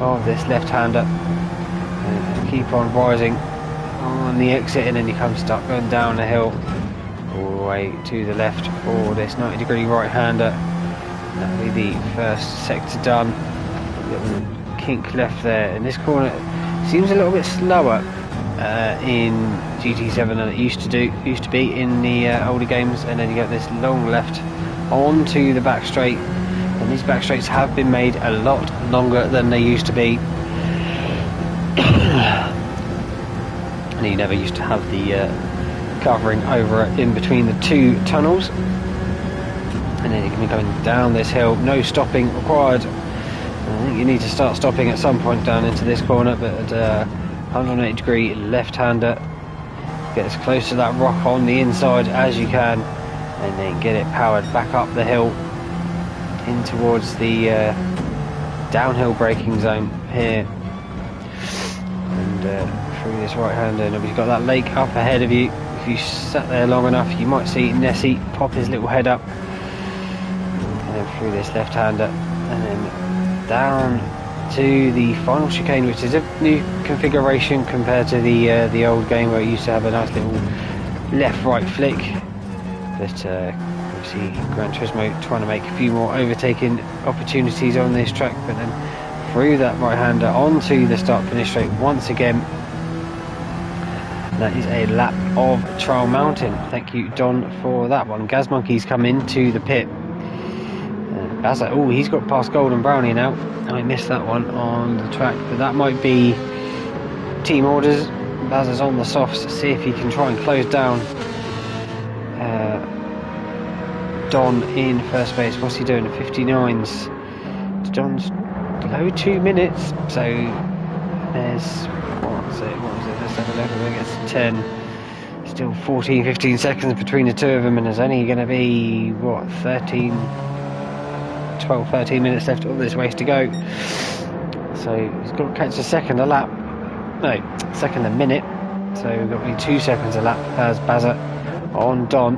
S1: of this left-hander, and keep on rising on the exit, and then you come start going down the hill all the way to the left for this 90-degree right-hander. That'll be the first sector done. Little kink left there, and this corner seems a little bit slower in GT7 than it used to be in the older games, and then you get this long left onto the back straight, and these back straights have been made a lot longer than they used to be. And you never used to have the covering over in between the two tunnels. And then you're going to be going down this hill, no stopping required. I think you need to start stopping at some point down into this corner, but at 180 degree left-hander, get as close to that rock on the inside as you can, and then get it powered back up the hill in towards the downhill braking zone here, and through this right-hander. And you've got that lake up ahead of you. If you sat there long enough, you might see Nessie pop his little head up, and then through this left-hander, and then down to the final chicane, which is a new configuration compared to the old game where it used to have a nice little left-right flick. But obviously Gran Turismo trying to make a few more overtaking opportunities on this track, but then through that right-hander onto the start-finish straight once again. That is a lap of Trial Mountain. Thank you, Don, for that one. Gaz Monkey's come into the pit. Bazza, oh, he's got past Golden Brownie now. I missed that one on the track, but that might be team orders. Bazza's on the softs, see if he can try and close down Don in first place. What's he doing? 59s. Don's below 2 minutes, so there's what was it? Let's have a look. I think it's 10. Still 14-15 seconds between the two of them, and there's only going to be what, 13 minutes left of this race to go. So he's got to catch a second a lap. No, second a minute. So we've got to be 2 seconds a lap as Bazza on Don.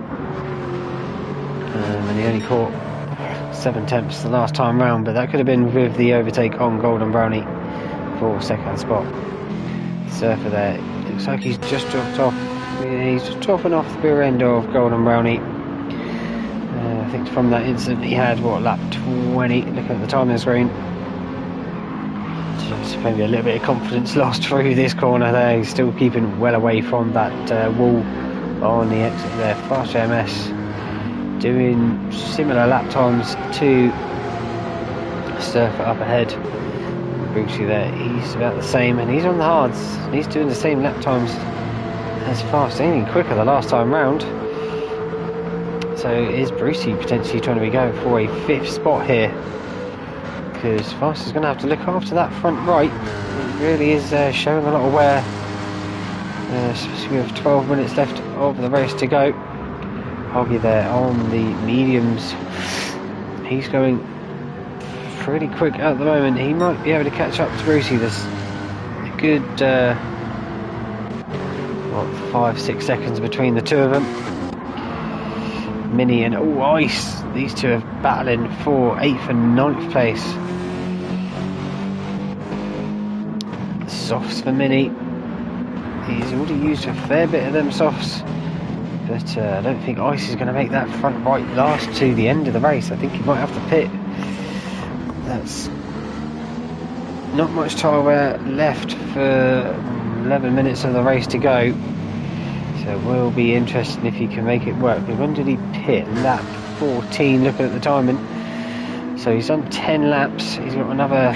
S1: And he only caught 7/10 the last time round, but that could have been with the overtake on Golden Brownie for second spot. Surfer there. It looks like he's just dropped off. He's just dropping off the rear end of Golden Brownie. I think from that incident he had, what, lap 20, looking at the time on the screen. Just maybe a little bit of confidence lost through this corner there. He's still keeping well away from that wall on the exit there. Fast JMS doing similar lap times to Surfer up ahead. Brucey there, he's about the same, and he's on the hards. He's doing the same lap times as Fast, even quicker the last time round. So is Brucey potentially trying to be going for a 5th spot here? Because Fast is going to have to look after that front right. It really is showing a lot of wear, especially with 12 minutes left of the race to go. Hoggy there on the mediums. He's going pretty quick at the moment. He might be able to catch up to Brucey. There's a good 5-6 seconds between the two of them. Mini and Ice, these two are battling for 8th and 9th place. Softs for Mini. He's already used a fair bit of them softs, but I don't think Ice is going to make that front right last to the end of the race. I think he might have to pit. That's not much tyre wear left for 11 minutes of the race to go. So it will be interesting if he can make it work. When did he pit? Lap 14, looking at the timing. So he's done 10 laps. He's got another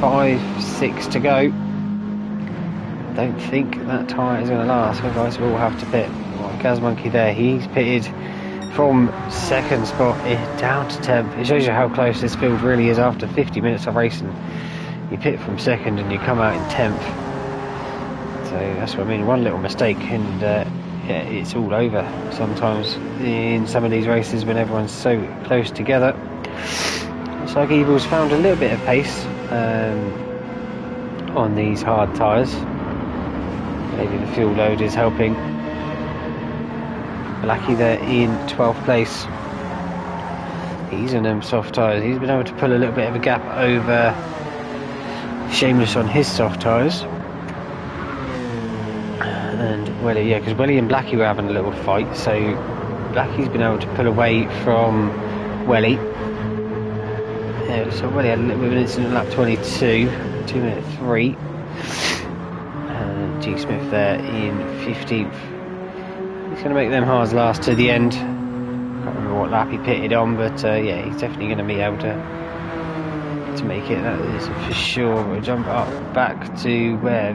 S1: 5-6 to go. I don't think that tyre is going to last. So guys will have to pit. Gaz Monkey there, he's pitted from 2nd spot down to 10th. It shows you how close this field really is after 50 minutes of racing. You pit from 2nd and you come out in 10th. So that's what I mean, one little mistake and yeah, it's all over sometimes in some of these races when everyone's so close together. Looks like Evil's found a little bit of pace on these hard tyres. Maybe the fuel load is helping. Blackie there in 12th place. He's on them soft tyres. He's been able to pull a little bit of a gap over Shameless on his soft tyres. And Welly, yeah, because Welly and Blackie were having a little fight, so Blackie's been able to pull away from Welly. Yeah, so Welly had a little bit of an incident at lap 22, 2:03. And G Smith there in 15th. He's going to make them hards last to the end. Can't remember what lap he pitted on, but yeah, he's definitely going to be able to make it, that is for sure. We'll jump up back to where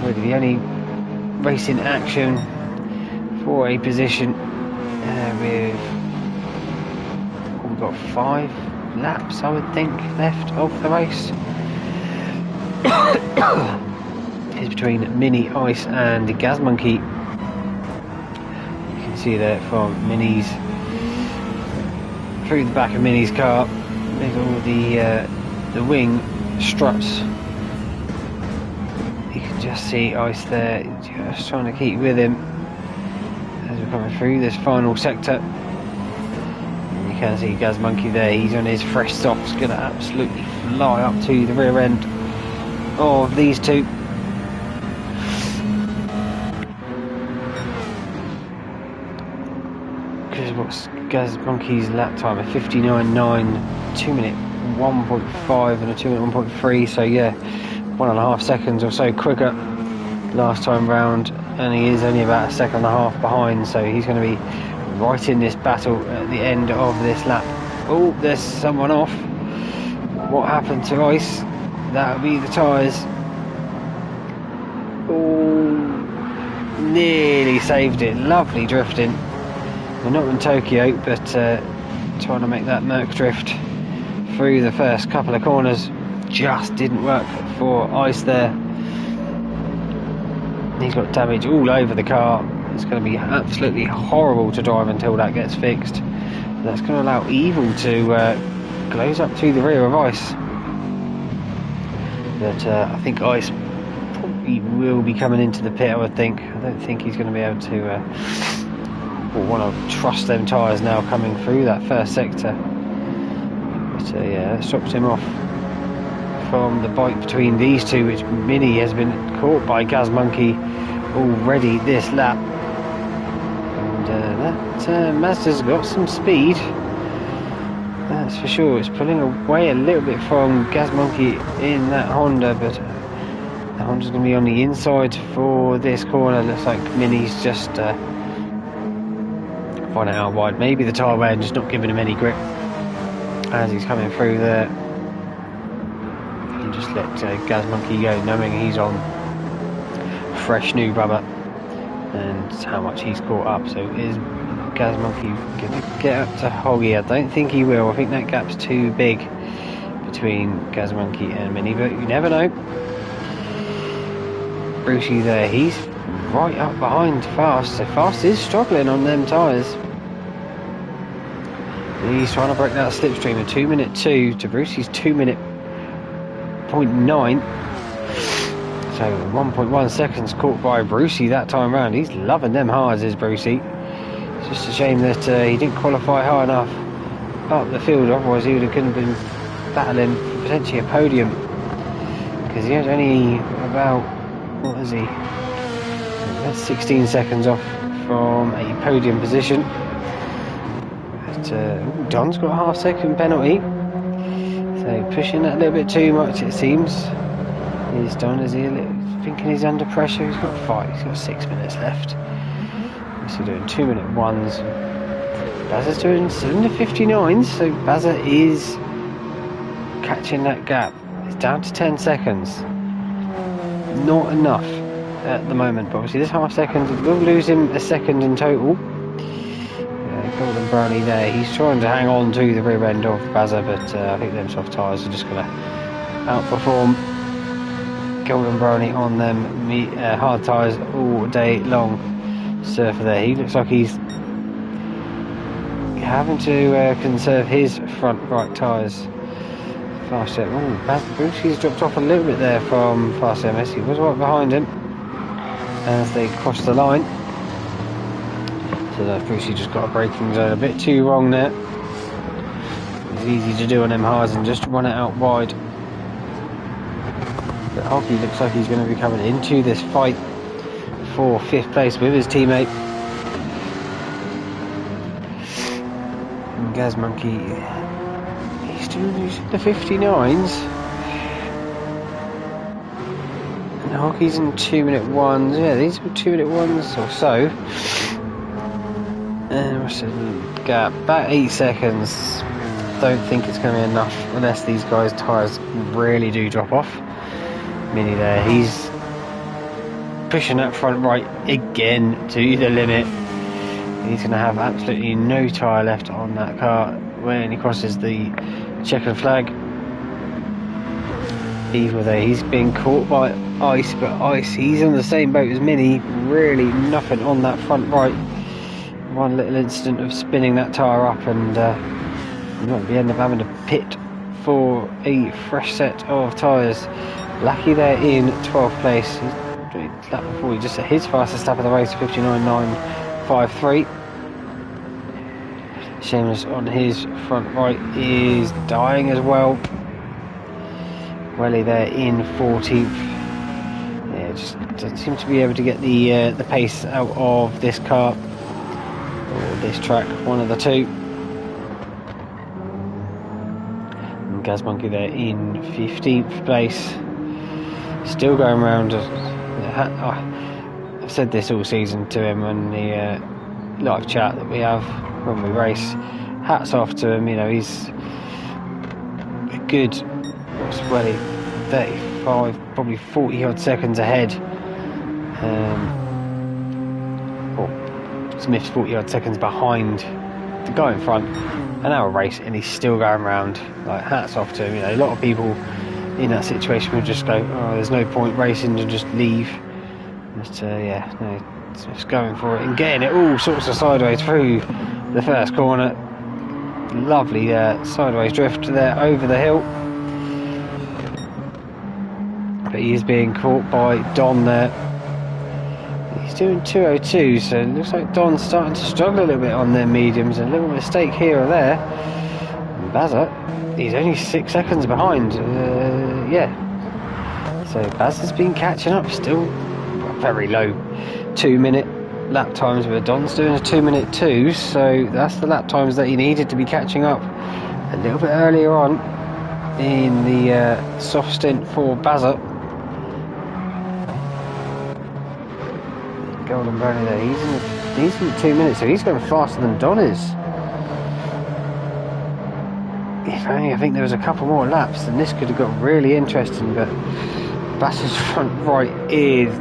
S1: really the only racing action for a position. We've got 5 laps, I would think, left of the race. It's between Mini, Ice and the Gas Monkey. You can see there from Mini's, through the back of Mini's car, there's all the wing struts. You can just see Ice there, just trying to keep with him as we're coming through this final sector. And you can see Gas Monkey there, he's on his fresh softs, going to absolutely fly up to the rear end of these two. Because what's Gas Monkey's lap time? A 59.9, 2 minute 1.5 and a 2 minute 1.3, so yeah, 1.5 seconds or so quicker last time round, and he is only about a second and a half behind, so he's going to be right in this battle at the end of this lap. Oh, there's someone off. What happened to Ice? That'll be the tyres. Oh, nearly saved it. Lovely drifting. We're not in Tokyo, but trying to make that Merc drift through the first couple of corners just didn't work for Ice there. He's got damage all over the car. It's going to be absolutely horrible to drive until that gets fixed. That's going to allow Evil to close up to the rear of Ice. But I think Ice probably will be coming into the pit, I would think. I don't think he's going to be able to want to trust them tyres now coming through that first sector. But yeah, that stops him off from the bike between these two, which Mini has been caught by Gas Monkey already this lap. And that Mazda's got some speed, that's for sure. It's pulling away a little bit from Gas Monkey in that Honda, but the Honda's going to be on the inside for this corner. Looks like Mini's just finding out wide. Maybe the tyre wear just not giving him any grip as he's coming through there. You just let Gas Monkey go, knowing he's on fresh new rubber and how much he's caught up. So is Gas Monkey going to get up to Hoggy? I don't think he will. I think that gap's too big between Gas Monkey and Mini, but you never know. Brucey there, he's right up behind Fast, so Fast is struggling on them tyres. He's trying to break that slipstream of 2 minute 2 to Brucey's 2 minute 0.9. So 1.1 seconds caught by Brucey that time round. He's loving them hards, is Brucey. It's just a shame that he didn't qualify high enough up the field, otherwise he would have couldn't been battling for potentially a podium, because he had only about, what is he, that's 16 seconds off from a podium position. But Don's got a half second penalty, so pushing that a little bit too much it seems. Is Don, is he thinking he's under pressure? He's got 6 minutes left. So doing 2 minute 1s. Bazza's doing 7 to 59s, so Bazza is catching that gap. It's down to 10 seconds. Not enough at the moment, but obviously this half second will lose him a second in total. Golden Brownie there, he's trying to hang on to the rear end of Bazza, but I think them soft tyres are just going to outperform Golden Brownie on them hard tyres all day long. Surfer there, he looks like he's having to conserve his front right tyres. Fast Brucey's dropped off a little bit there from Fast MS. He was right behind him as they crossed the line. So Brucey just got a braking zone a bit too wrong there. It's easy to do on them hards and just run it out wide. But Hoggy looks like he's going to be coming into this fight for 5th place with his teammate. And Gas Monkey, he's still using the 59s. And Hoggy's in 2 minute 1s. Yeah, these were 2 minute 1s or so. And what's the gap? About 8 seconds. Don't think it's going to be enough unless these guys' tyres really do drop off. Mini there, he's pushing that front right again to the limit. He's going to have absolutely no tyre left on that car when he crosses the checkered flag. Evil there, he's been caught by ice, but ice, he's on the same boat as Mini. Really nothing on that front right. One little incident of spinning that tyre up, and you might end up having to pit for a fresh set of tyres. Lucky there in 12th place. Lap before he just hit his fastest lap of the race, 59.953. Seamus on his front right is dying as well. Welly there in 14th. Yeah, just doesn't seem to be able to get the pace out of this car or this track, one of the two. And Gaz Monkey there in 15th place. Still going around. I've said this all season to him on the live chat that we have when we race. Hats off to him, you know, he's a good, what's Welly, 35, probably 40 odd seconds ahead. Smith's 40 odd seconds behind the guy in front. An hour race and he's still going around. Like, hats off to him. You know, a lot of people in that situation would just go, oh, there's no point racing, and just leave. But yeah, no, just going for it and getting it all sorts of sideways through the first corner. Lovely sideways drift there over the hill. But he is being caught by Don there. He's doing 2:02, so it looks like Don's starting to struggle a little bit on their mediums. A little mistake here or there. And Bazza, he's only 6 seconds behind. Yeah. So Bazza's been catching up, still very low 2-minute lap times, but Don's doing a 2:02, so that's the lap times that he needed to be catching up a little bit earlier on in the soft stint for Bazza. Golden Brownie there, he's in 2 minutes, so he's going faster than Don is. If only, I think there was a couple more laps, then this could have got really interesting, but Bass's front right is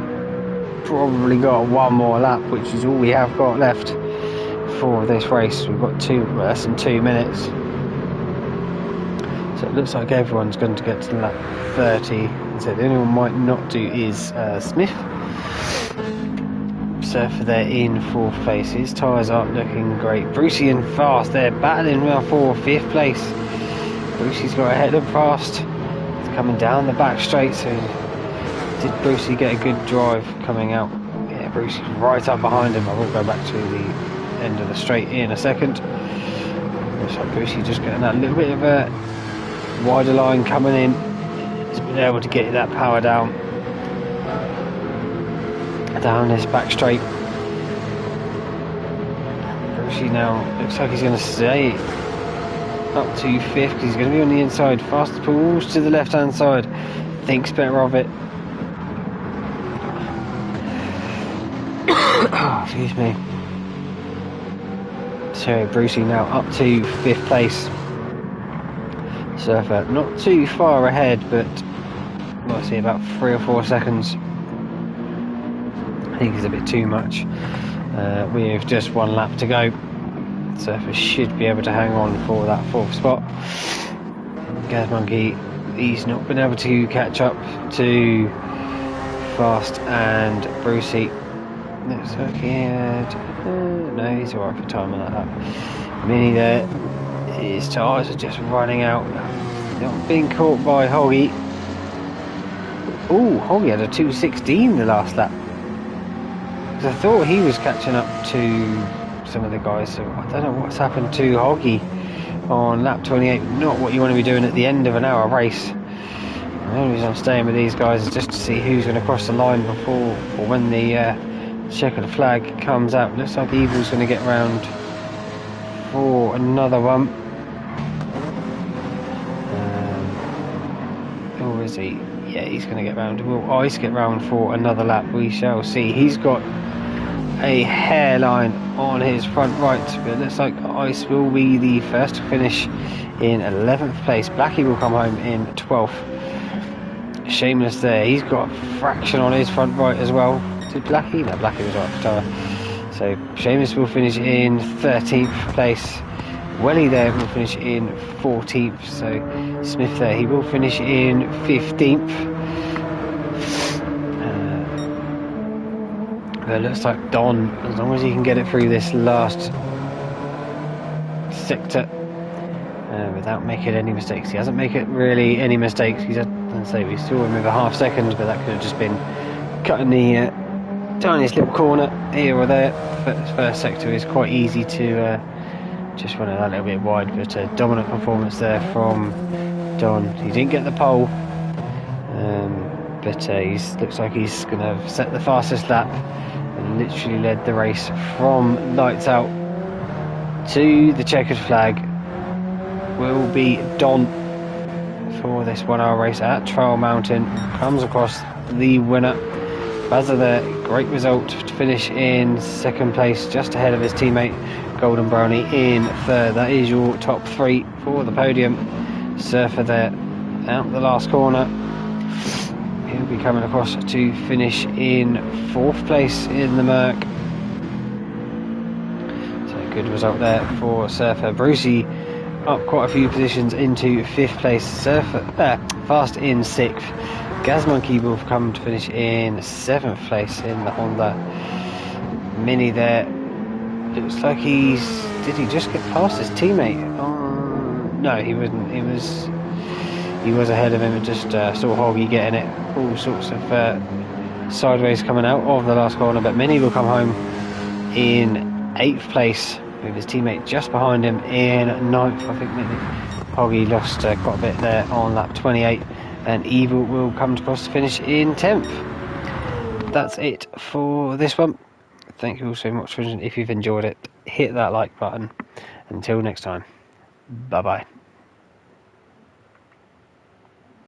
S1: probably got one more lap, which is all we have got left for this race. We've got less than 2 minutes. So it looks like everyone's going to get to lap 30. So the only one might not do is Smith. Surfer there in 4th place. His tyres aren't looking great. Brucey and Fast, they're battling now for 5th place. Brucey's got ahead of Fast. He's coming down the back straight, so did Brucey get a good drive coming out? Yeah, Brucey's right up behind him. I will go back to the end of the straight in a second. Looks like Brucey just getting that little bit of a wider line coming in. He's been able to get that power down this back straight. Brucey now looks like he's going to stay up to 5th. He's going to be on the inside. Fast pulls to the left hand side. Thinks better of it. Oh, excuse me. So Brucey now up to 5th place. Surfer not too far ahead, but let's see, about 3 or 4 seconds. I think it's a bit too much. We have just 1 lap to go. Surfer should be able to hang on for that 4th spot. Gaz Monkey, he's not been able to catch up to Fast and Brucey. Looks like he had... no, he's alright for time on that lap. Mini there, his tyres are just running out. Not being caught by Hoggy. Oh, Hoggy had a 2:16 the last lap. I thought he was catching up to some of the guys, so I don't know what's happened to Hoggy on lap 28. Not what you want to be doing at the end of an hour race. The only reason I'm staying with these guys is just to see who's going to cross the line before or when the checkered flag comes out. Looks like Evil's going to get round for another one. Or is he? Yeah, he's going to get round. Will Ice get round for another lap? We shall see. He's got a hairline on his front right, but it looks like Ice will be the first to finish in 11th place. Blackie will come home in 12th. Shameless there, he's got a fraction on his front right as well. Did Blackie? No, Blackie was right for tyre. So Shameless will finish in 13th place. Welly there will finish in 14th. So Smith there, he will finish in 15th. But it looks like Don, as long as he can get it through this last sector without making any mistakes. He hasn't made really any mistakes. He's had, let's say, we saw him with a half second, but that could have just been cutting the tiniest little corner here or there. First sector is quite easy to just run it a little bit wide, but a dominant performance there from Don. He didn't get the pole, but he looks like he's going to set the fastest lap and literally led the race from lights out to the checkered flag. Will be Don for this 1 hour race at Trail Mountain. Comes across the winner. Bazza there, great result to finish in second place, just ahead of his teammate Golden Brownie in third. That is your top three for the podium. Surfer there out the last corner. He'll be coming across to finish in fourth place in the Merc. So good result there for Surfer. Brucey up quite a few positions into fifth place. Surfer Fast in sixth. Gazmonkey will come to finish in seventh place in the Honda Mini there. Looks like did he just get past his teammate? No, he wasn't. He was ahead of him and just saw Hoggy getting it all sorts of sideways coming out of the last corner. But Mini will come home in eighth place with his teammate just behind him in ninth. I think Hoggy lost quite a bit there on lap 28, and Evil will come across to finish in 10th. That's it for this one. Thank you all so much for listening. If you've enjoyed it, hit that like button. Until next time, bye bye.